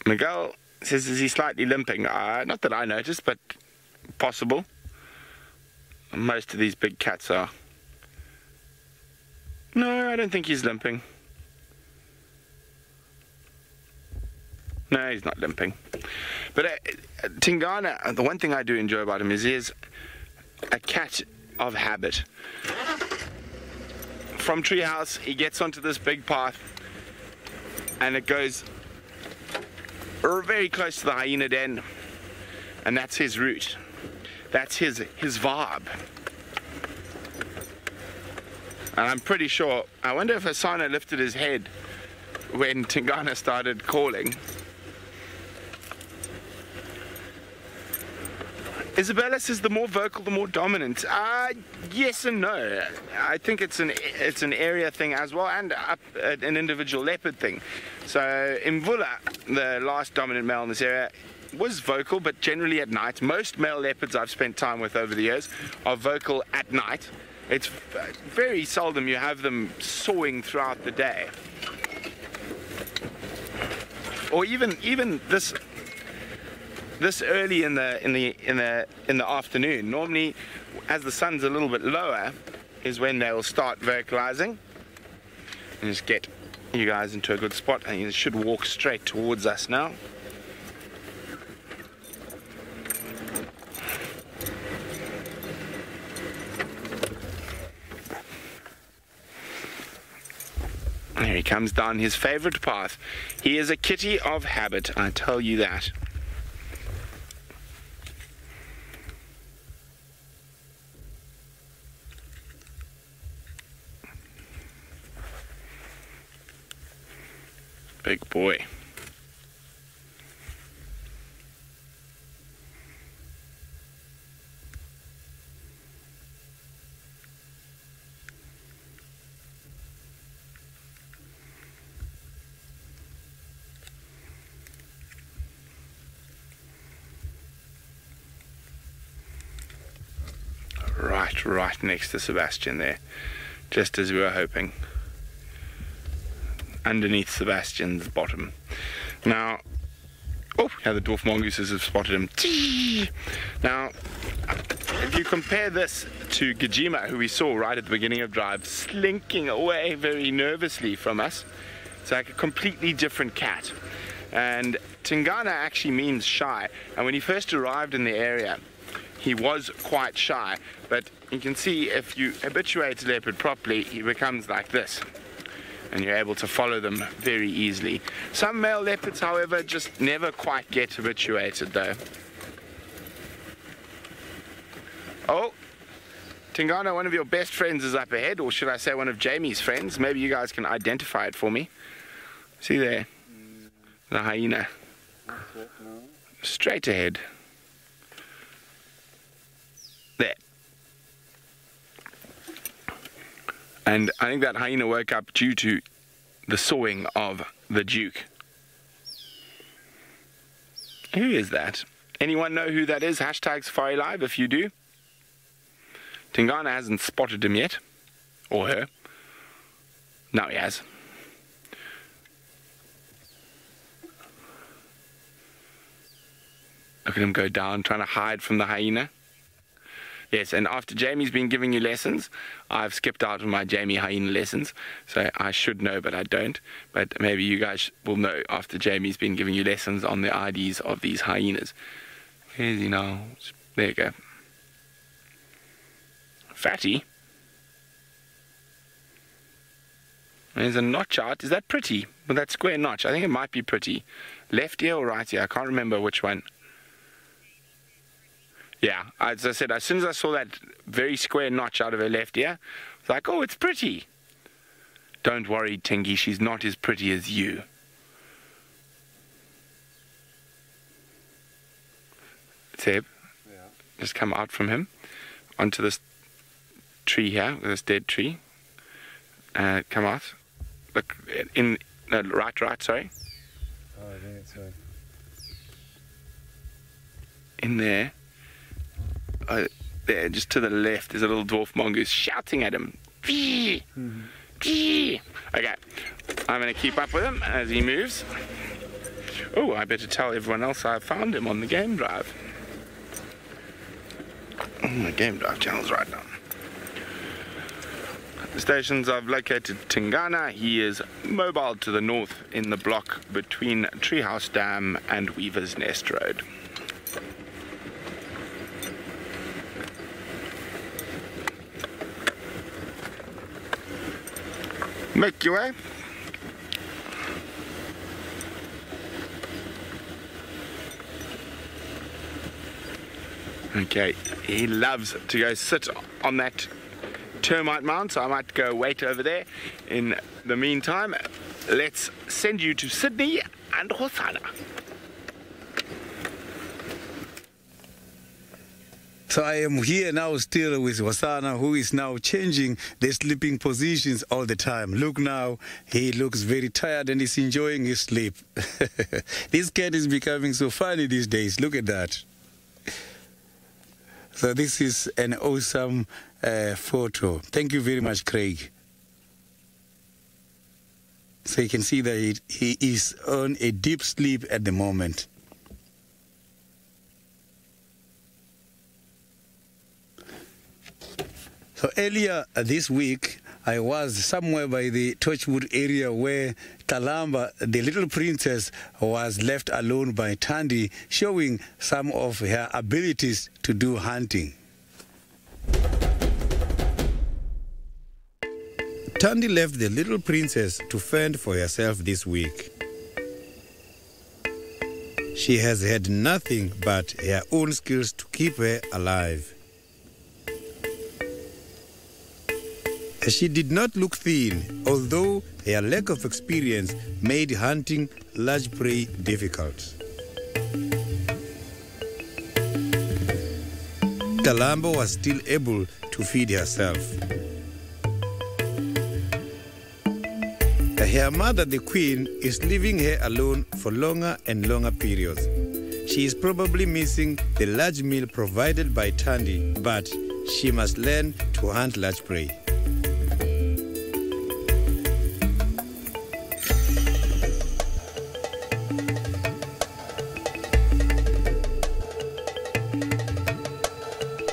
Miguel says, is he slightly limping? Not that I noticed, but possible. Most of these big cats are. No, I don't think he's limping. No, he's not limping. But Tingana, the one thing I do enjoy about him is he is a cat of habit. From Treehouse, he gets onto this big path, and it goes very close to the hyena den, and that's his route. That's his vibe. And I'm pretty sure, I wonder if Hasana lifted his head when Tingana started calling. Isabella says the more vocal, the more dominant. Yes and no. I think it's an area thing as well, and an individual leopard thing. So Imvula, the last dominant male in this area, was vocal, but generally at night. Most male leopards I've spent time with over the years are vocal at night. It's very seldom you have them sawing throughout the day, or even this early in the afternoon. Normally, as the sun's a little bit lower, is when they will start vocalizing. And just get you guys into a good spot, and you should walk straight towards us now. There he comes down his favorite path. He is a kitty of habit, I tell you that. Big boy. Right next to Sebastian there, just as we were hoping. Underneath Sebastian's bottom. Now, oh yeah, the dwarf mongooses have spotted him. Now, if you compare this to Gajima, who we saw right at the beginning of drive, slinking away very nervously from us, it's like a completely different cat. And Tingana actually means shy, and when he first arrived in the area, he was quite shy, but you can see if you habituate a leopard properly, he becomes like this, and you're able to follow them very easily. Some male leopards, however, just never quite get habituated though. Oh, Tingana, one of your best friends is up ahead, or should I say one of Jamie's friends. Maybe you guys can identify it for me. See there, the hyena. Straight ahead. There. And I think that hyena woke up due to the sawing of the Duke. Who is that? Anyone know who that is? Hashtag SafariLive if you do. Tingana hasn't spotted him yet. Or her. Now he has. Look at him go down, trying to hide from the hyena. Yes, and after Jamie's been giving you lessons, I've skipped out on my Jamie hyena lessons, so I should know, but I don't. But maybe you guys will know after Jamie's been giving you lessons on the IDs of these hyenas. Where is he now? There you go. Fatty. There's a notch out. Is that pretty? With that square notch? I think it might be pretty. Left ear or right ear? I can't remember which one. Yeah, as I said, as soon as I saw that very square notch out of her left ear, I was like, oh, it's pretty. Don't worry, Tingy, she's not as pretty as you. Seb, yeah. Just come out from him onto this tree here, this dead tree. Come out. Look, in, no, right, sorry. Oh, I think it's right. In there. There, just to the left, there's a little dwarf mongoose shouting at him. Okay, I'm going to keep up with him as he moves. Oh, I better tell everyone else I found him on the game drive. On the game drive channel's right now. The stations I've located Tingana. He is mobile to the north in the block between Treehouse Dam and Weaver's Nest Road. Make your way. Okay, he loves to go sit on that termite mound, so I might go wait over there. In the meantime, let's send you to Sydney and Hosanna. So I am here now still with Hosana, who is now changing the sleeping positions all the time. Look now, he looks very tired and is enjoying his sleep. This cat is becoming so funny these days. Look at that. So this is an awesome photo. Thank you very much, Craig. So you can see that he is on a deep sleep at the moment. So earlier this week, I was somewhere by the Torchwood area where Kalamba, the little princess, was left alone by Thandi, showing some of her abilities to do hunting. Thandi left the little princess to fend for herself this week. She has had nothing but her own skills to keep her alive. She did not look thin, although her lack of experience made hunting large prey difficult. Kalamba was still able to feed herself. Her mother, the queen, is leaving her alone for longer and longer periods. She is probably missing the large meal provided by Thandi, but she must learn to hunt large prey.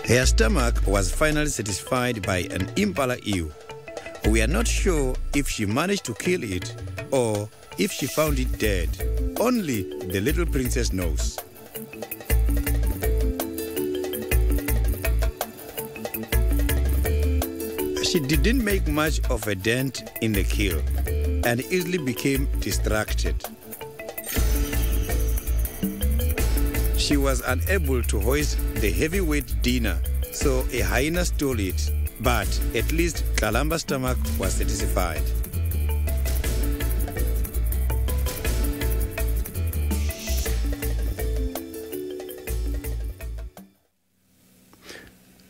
Her stomach was finally satisfied by an impala eel. We are not sure if she managed to kill it or if she found it dead. Only the little princess knows. She didn't make much of a dent in the kill and easily became distracted. She was unable to hoist the heavyweight dinner, so a hyena stole it, but at least Kalamba's stomach was satisfied.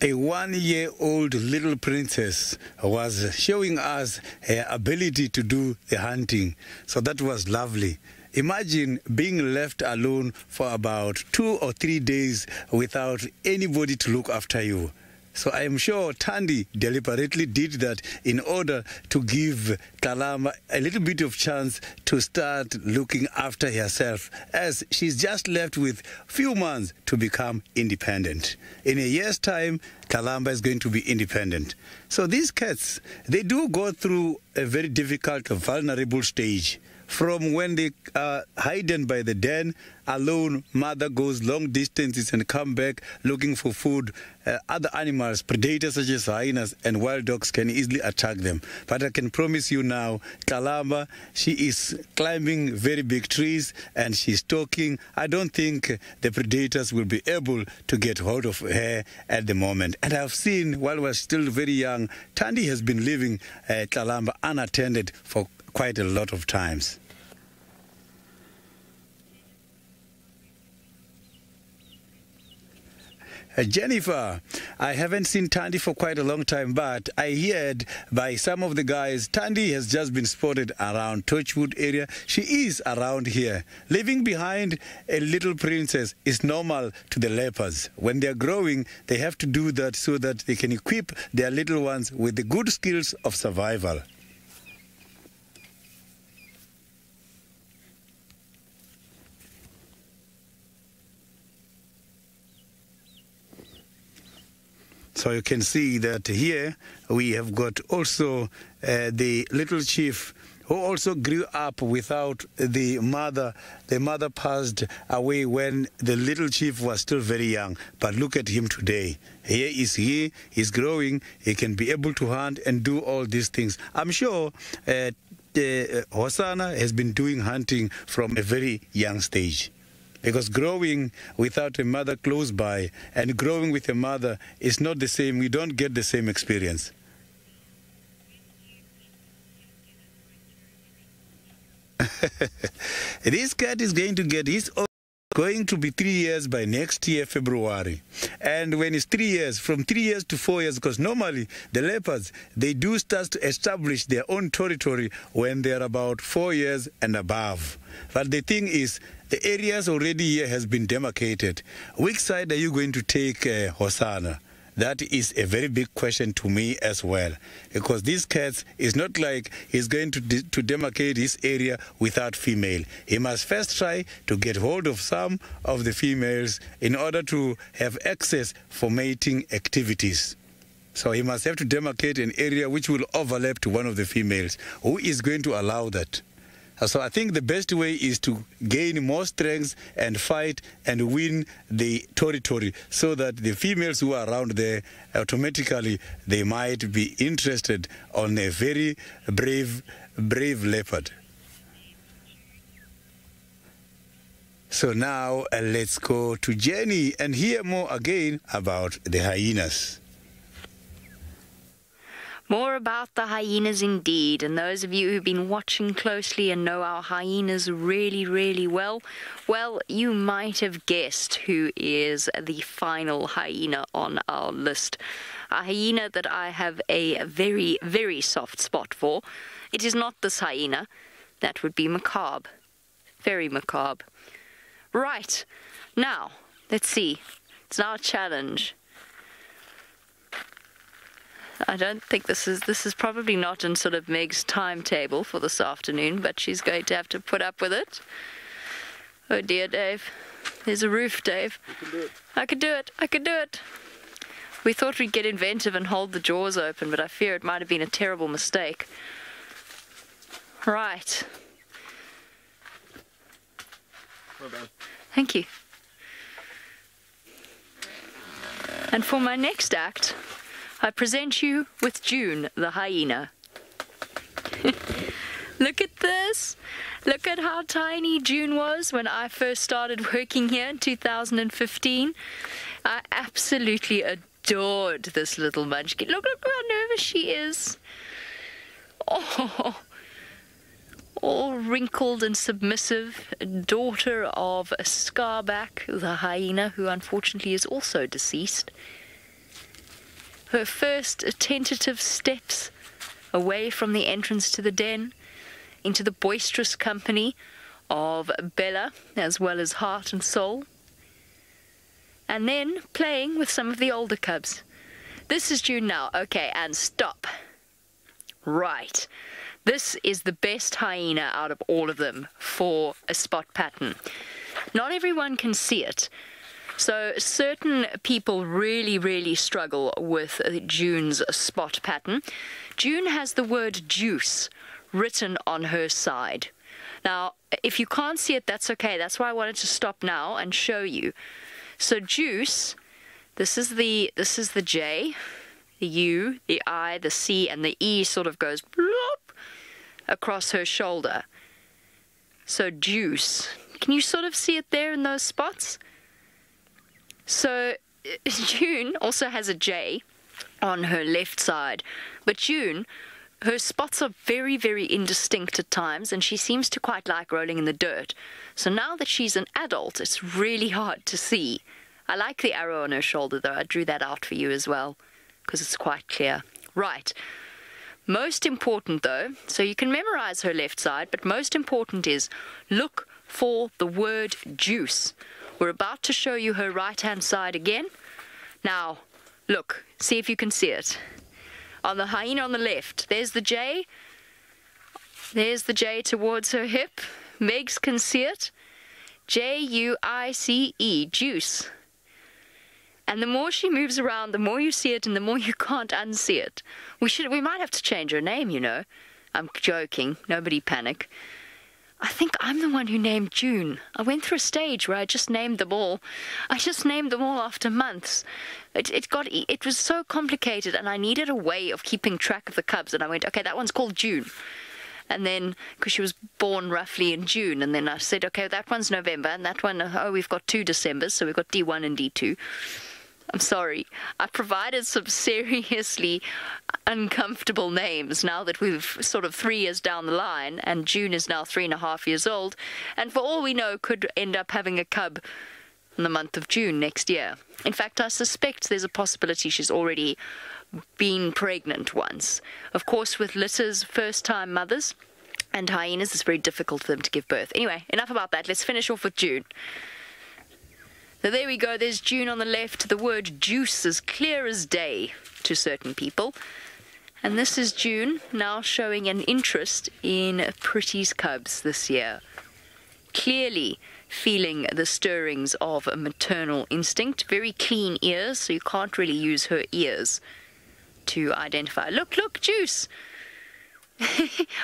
A 1-year-old little princess was showing us her ability to do the hunting, so that was lovely. Imagine being left alone for about 2 or 3 days without anybody to look after you. So I am sure Thandi deliberately did that in order to give Kalamba a little bit of chance to start looking after herself, as she's just left with few months to become independent. In a year's time, Kalamba is going to be independent. So these cats, they do go through a very difficult, vulnerable stage. From when they are hidden by the den, alone, mother goes long distances and come back looking for food. Other animals, predators such as hyenas and wild dogs can easily attack them. But I can promise you now, Kalamba, she is climbing very big trees and she's talking. I don't think the predators will be able to get hold of her at the moment. And I've seen, while we're still very young, Thandi has been leaving Kalamba unattended for quite a lot of times. Jennifer, I haven't seen Thandi for quite a long time, but I heard by some of the guys, Thandi has just been spotted around Torchwood area. She is around here. Leaving behind a little princess is normal to the leopards. When they're growing, they have to do that so that they can equip their little ones with the good skills of survival. So you can see that here we have got also the little chief who also grew up without the mother. The mother passed away when the little chief was still very young. But look at him today. Here is he, he's growing, he can be able to hunt and do all these things. I'm sure Hosana has been doing hunting from a very young stage. Because growing without a mother close by and growing with a mother is not the same. We don't get the same experience. This cat is going to get his own going to be 3 years by next year, February. And when it's 3 years, from 3 years to 4 years, because normally the leopards, they do start to establish their own territory when they're about 4 years and above. But the thing is, the areas already here has been demarcated. Which side are you going to take, Hosanna? That is a very big question to me as well, because these cats is not like he's going to demarcate his area without female. He must first try to get hold of some of the females in order to have access for mating activities. So he must have to demarcate an area which will overlap to one of the females. Who is going to allow that? So I think the best way is to gain more strength and fight and win the territory, so that the females who are around there, automatically they might be interested on a very brave leopard. So now let's go to Jenny and hear more again about the hyenas. More about the hyenas indeed, and those of you who've been watching closely and know our hyenas really, really well, you might have guessed who is the final hyena on our list. A hyena that I have a very, very soft spot for. It is not this hyena. That would be macabre. Very macabre. Right, now, let's see. It's now a challenge. I don't think this is probably not in sort of Meg's timetable for this afternoon, but she's going to have to put up with it. Oh dear, Dave. There's a roof, Dave. You can do it. I could do it. I could do it. We thought we'd get inventive and hold the jaws open, but I fear it might have been a terrible mistake. Right. Well done. Thank you. And for my next act, I present you with June, the hyena. Look at this. Look at how tiny June was when I first started working here in 2015. I absolutely adored this little munchkin. Look how nervous she is. Oh, all wrinkled and submissive, daughter of a Scarback, the hyena, who unfortunately is also deceased. Her first tentative steps away from the entrance to the den into the boisterous company of Bella, as well as Heart and Soul, and then playing with some of the older cubs. This is June now. Okay, and stop. Right. This is the best hyena out of all of them for a spot pattern. Not everyone can see it. So certain people really, really struggle with June's spot pattern. June has the word juice written on her side. Now, if you can't see it, that's okay. That's why I wanted to stop now and show you. So juice, this is the J, the U, the I, the C, and the E sort of goes bloop across her shoulder. So juice. Can you sort of see it there in those spots? So June also has a J on her left side, but June, her spots are very, very indistinct at times, and she seems to quite like rolling in the dirt. So now that she's an adult, it's really hard to see. I like the arrow on her shoulder, though. I drew that out for you as well, because it's quite clear. Right. Most important, though, so you can memorize her left side, but most important is look for the word juice. We're about to show you her right-hand side again. Now, look, see if you can see it. On the hyena on the left, there's the J. There's the J towards her hip. Megs can see it. J-U-I-C-E, juice. And the more she moves around, the more you see it and the more you can't unsee it. We might have to change her name, you know. I'm joking. Nobody panic. I think I'm the one who named June. I went through a stage where I just named them all. I just named them all after months. It was so complicated, and I needed a way of keeping track of the cubs. And I went, okay, that one's called June. And then, because she was born roughly in June, and then I said, okay, that one's November, and that one, oh, we've got 2 Decembers, so we've got D1 and D2. I'm sorry. I provided some seriously uncomfortable names now that we've sort of 3 years down the line, and June is now 3.5 years old, and for all we know could end up having a cub in the month of June next year. In fact, I suspect there's a possibility she's already been pregnant once. Of course, with litters, first-time mothers and hyenas, it's very difficult for them to give birth. Anyway, enough about that. Let's finish off with June. So there we go, there's June on the left. The word juice is clear as day to certain people. And this is June, now showing an interest in Pretty's cubs this year. Clearly feeling the stirrings of a maternal instinct. Very clean ears, so you can't really use her ears to identify. Look, Juice!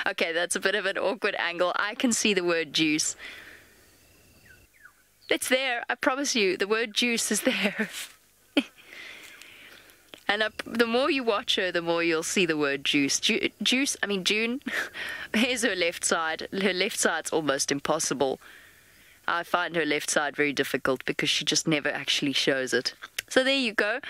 Okay, that's a bit of an awkward angle. I can see the word juice. It's there, I promise you, the word juice is there. And the more you watch her, the more you'll see the word juice. June, here's her left side. Her left side's almost impossible. I find her left side very difficult because she just never actually shows it. So there you go,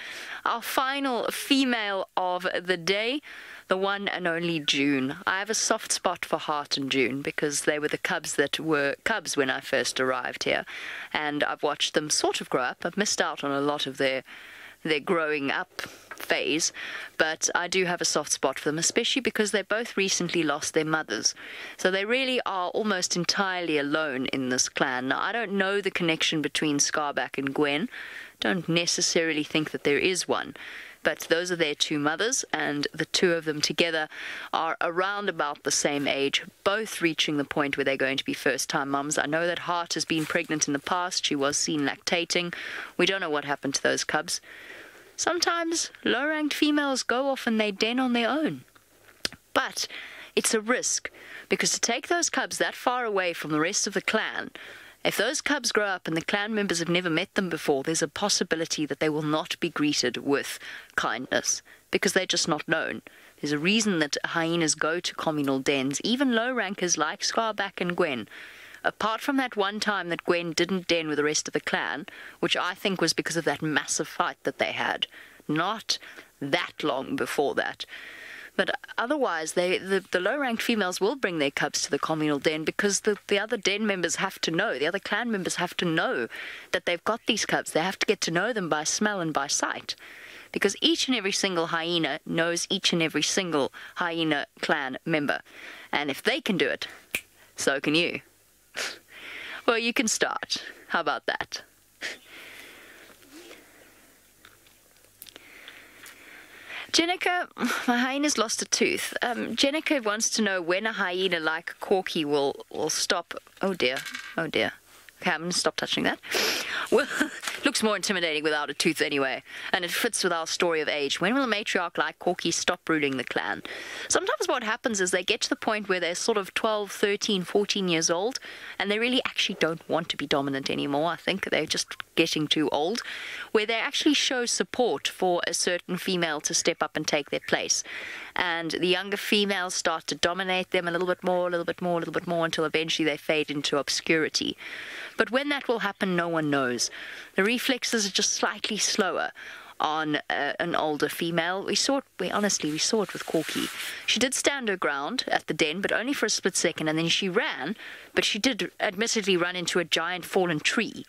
our final female of the day, the one and only June. I have a soft spot for Heart and June because they were the cubs that were cubs when I first arrived here, and I've watched them sort of grow up. I've missed out on a lot of their growing up phase, but I do have a soft spot for them, especially because they both recently lost their mothers. So they really are almost entirely alone in this clan. Now, I don't know the connection between Scarback and Gwen. Don't necessarily think that there is one. But those are their 2 mothers, and the 2 of them together are around about the same age, both reaching the point where they're going to be first-time mums. I know that Heart has been pregnant in the past. She was seen lactating. We don't know what happened to those cubs. Sometimes low-ranked females go off and they den on their own. But it's a risk, because to take those cubs that far away from the rest of the clan, if those cubs grow up and the clan members have never met them before, there's a possibility that they will not be greeted with kindness because they're just not known. There's a reason that hyenas go to communal dens, even low rankers like Scarback and Gwen. Apart from that one time that Gwen didn't den with the rest of the clan, which I think was because of that massive fight that they had, not that long before that. But otherwise, the low-ranked females will bring their cubs to the communal den because the other den members have to know, the other clan members have to know that they've got these cubs. They have to get to know them by smell and by sight. Because each and every single hyena knows each and every single hyena clan member. And if they can do it, so can you. Well, you can start. How about that? Jenica, my hyena's lost a tooth. Jenica wants to know when a hyena like Corky will stop. Oh dear. Okay, I'm going to stop touching that. Well, looks more intimidating without a tooth anyway, and it fits with our story of age. When will a matriarch like Corky stop ruling the clan? Sometimes what happens is they get to the point where they're sort of 12, 13, 14 years old, and they really actually don't want to be dominant anymore. I think they're just getting too old, where they actually show support for a certain female to step up and take their place. And the younger females start to dominate them a little bit more, until eventually they fade into obscurity. But when that will happen, no one knows. The reflexes are just slightly slower on an older female. We saw it with Corky. She did stand her ground at the den, but only for a split second, and then she ran, but she did admittedly run into a giant fallen tree.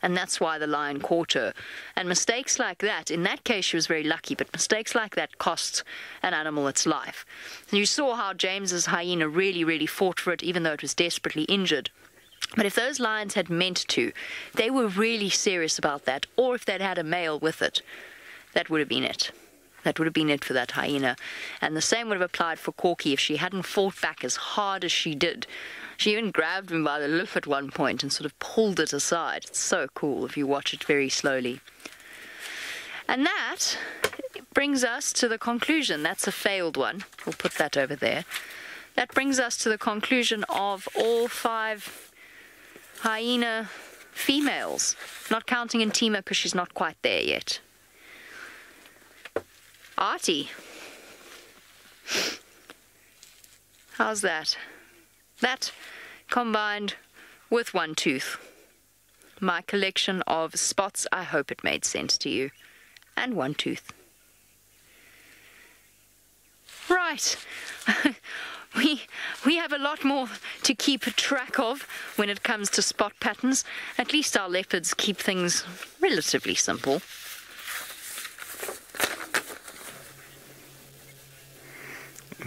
And that's why the lion caught her. And mistakes like that, in that case she was very lucky, but mistakes like that cost an animal its life. And you saw how James's hyena really, really fought for it, even though it was desperately injured. But if those lions had meant to, they were really serious about that, or if they'd had a male with it, that would have been it. That would have been it for that hyena. And the same would have applied for Corky if she hadn't fought back as hard as she did. She even grabbed him by the lip at one point and sort of pulled it aside. It's so cool if you watch it very slowly. And that brings us to the conclusion. That's a failed one. We'll put that over there. That brings us to the conclusion of all 5 hyena females. Not counting Intima because she's not quite there yet. Artie. How's that? That combined with one tooth. My collection of spots, I hope it made sense to you. and one tooth. Right. We have a lot more to keep track of when it comes to spot patterns. At least our leopards keep things relatively simple.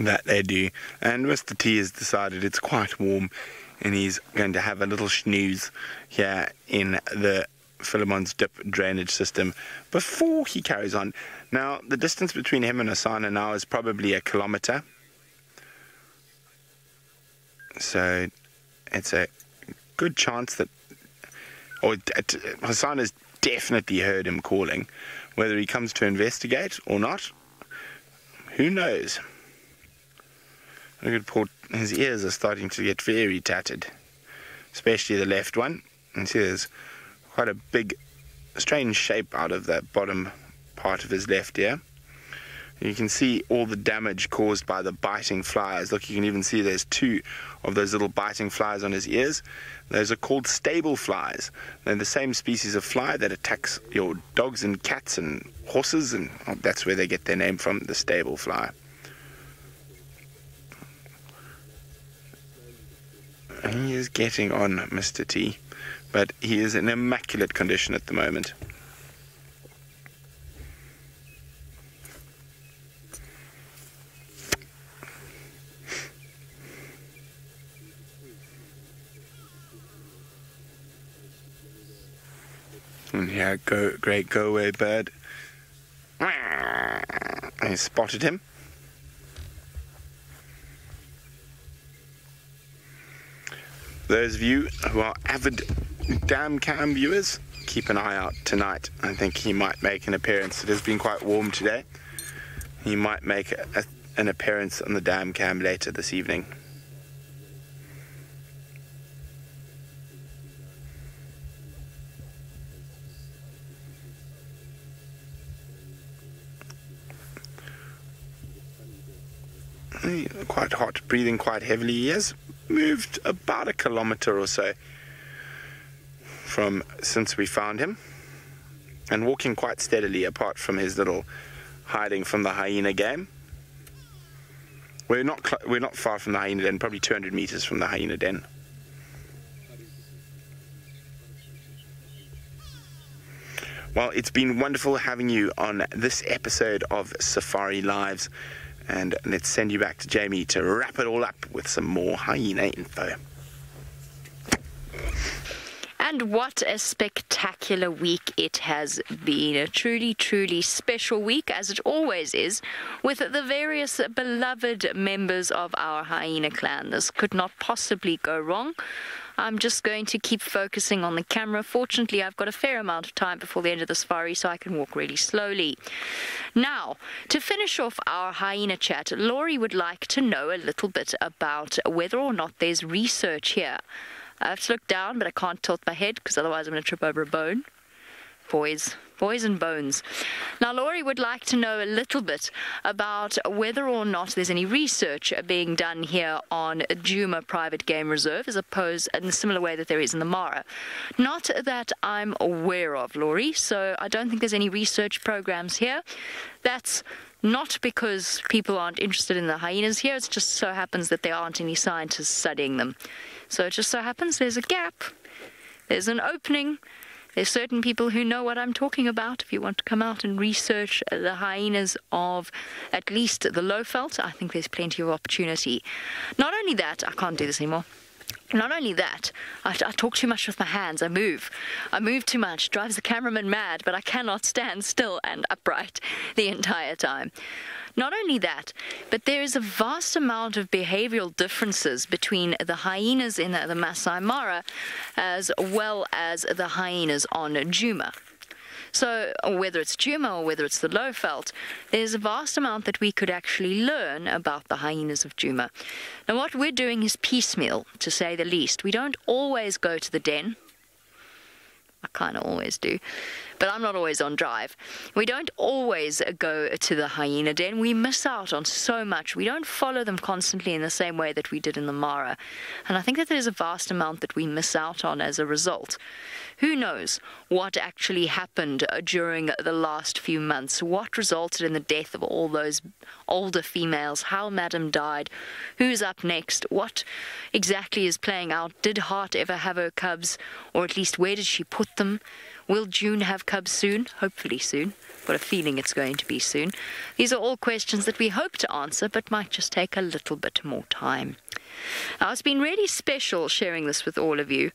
That they do. And Mr. T has decided it's quite warm and he's going to have a little snooze here in the Philemon's Dip drainage system before he carries on. Now, the distance between him and Hasana now is probably 1 kilometer. So it's a good chance that, Hassan has definitely heard him calling. Whether he comes to investigate or not, who knows? Look at Paul, his ears are starting to get very tattered, especially the left one. And see there's quite a big, strange shape out of that bottom part of his left ear. You can see all the damage caused by the biting flies. Look, you can even see there's 2 of those little biting flies on his ears. Those are called stable flies. They're the same species of fly that attacks your dogs and cats and horses, and that's where they get their name from, the stable fly. He is getting on Mr. T, but he is in immaculate condition at the moment. And here, great go away bird. I spotted him. Those of you who are avid dam cam viewers, keep an eye out tonight. I think he might make an appearance. It has been quite warm today. He might make an appearance on the dam cam later this evening. Quite hot, breathing quite heavily. He has moved about 1 kilometer or so from since we found him, and walking quite steadily apart from his little hiding from the hyena game. We're not far from the hyena den, probably 200 meters from the hyena den. Well, it's been wonderful having you on this episode of Safari Lives. And let's send you back to Jamie to wrap it all up with some more hyena info. And what a spectacular week it has been. A truly, truly special week, as it always is, with the various beloved members of our hyena clan. This could not possibly go wrong. I'm just going to keep focusing on the camera. Fortunately, I've got a fair amount of time before the end of the safari, so I can walk really slowly. Now, to finish off our hyena chat, Laurie would like to know a little bit about whether or not there's research here. I have to look down, but I can't tilt my head, because otherwise I'm going to trip over a bone. Boys and bones. Now, Laurie would like to know a little bit about whether or not there's any research being done here on Djuma Private Game Reserve, as opposed in a similar way that there is in the Mara. Not that I'm aware of, Laurie, so I don't think there's any research programs here. That's not because people aren't interested in the hyenas here, it just so happens that there aren't any scientists studying them. So it just so happens there's a gap, there's an opening. There's certain people who know what I'm talking about. If you want to come out and research the hyenas of at least the Lowveld, I think there's plenty of opportunity. Not only that, I can't do this anymore. Not only that, I talk too much with my hands. I move too much. Drives the cameraman mad, but I cannot stand still and upright the entire time. Not only that, but there is a vast amount of behavioral differences between the hyenas in the Masai Mara as well as the hyenas on Djuma. So whether it's Djuma or whether it's the Lowveld, there's a vast amount that we could actually learn about the hyenas of Djuma. Now what we're doing is piecemeal, to say the least. We don't always go to the den. I kind of always do, but I'm not always on drive. We don't always go to the hyena den. We miss out on so much. We don't follow them constantly in the same way that we did in the Mara. And I think that there's a vast amount that we miss out on as a result. Who knows what actually happened during the last few months? What resulted in the death of all those older females? How Madam died? Who's up next? What exactly is playing out? Did Hart ever have her cubs? Or at least where did she put them? Will June have cubs soon? Hopefully soon. Got a feeling it's going to be soon. These are all questions that we hope to answer, but might just take a little bit more time. Now, it's been really special sharing this with all of you.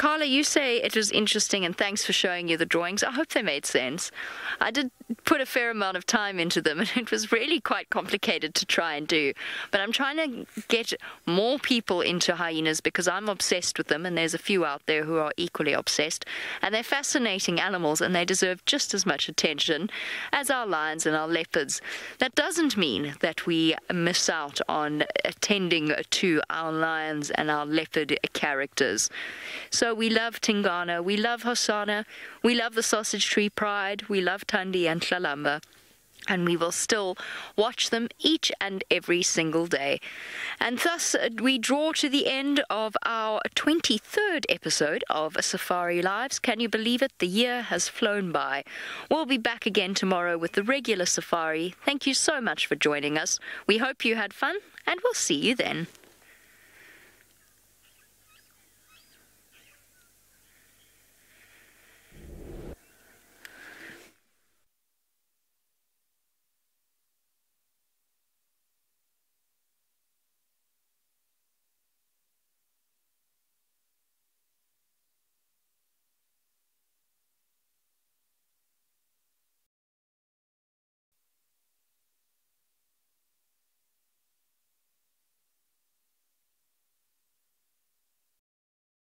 Carla, you say it was interesting, and thanks for showing you the drawings. I hope they made sense. I did put a fair amount of time into them, and it was really quite complicated to try and do. But I'm trying to get more people into hyenas because I'm obsessed with them, and there's a few out there who are equally obsessed. And they're fascinating animals, and they deserve just as much attention as our lions and our leopards. That doesn't mean that we miss out on attending to our lions and our leopard characters. So we love Tingana, we love Hosanna, we love the Sausage Tree Pride, we love Tundi and Tlalamba, and we will still watch them each and every single day. And thus we draw to the end of our 23rd episode of Safari Lives. Can you believe it? The year has flown by. We'll be back again tomorrow with the regular safari. Thank you so much for joining us. We hope you had fun, and we'll see you then.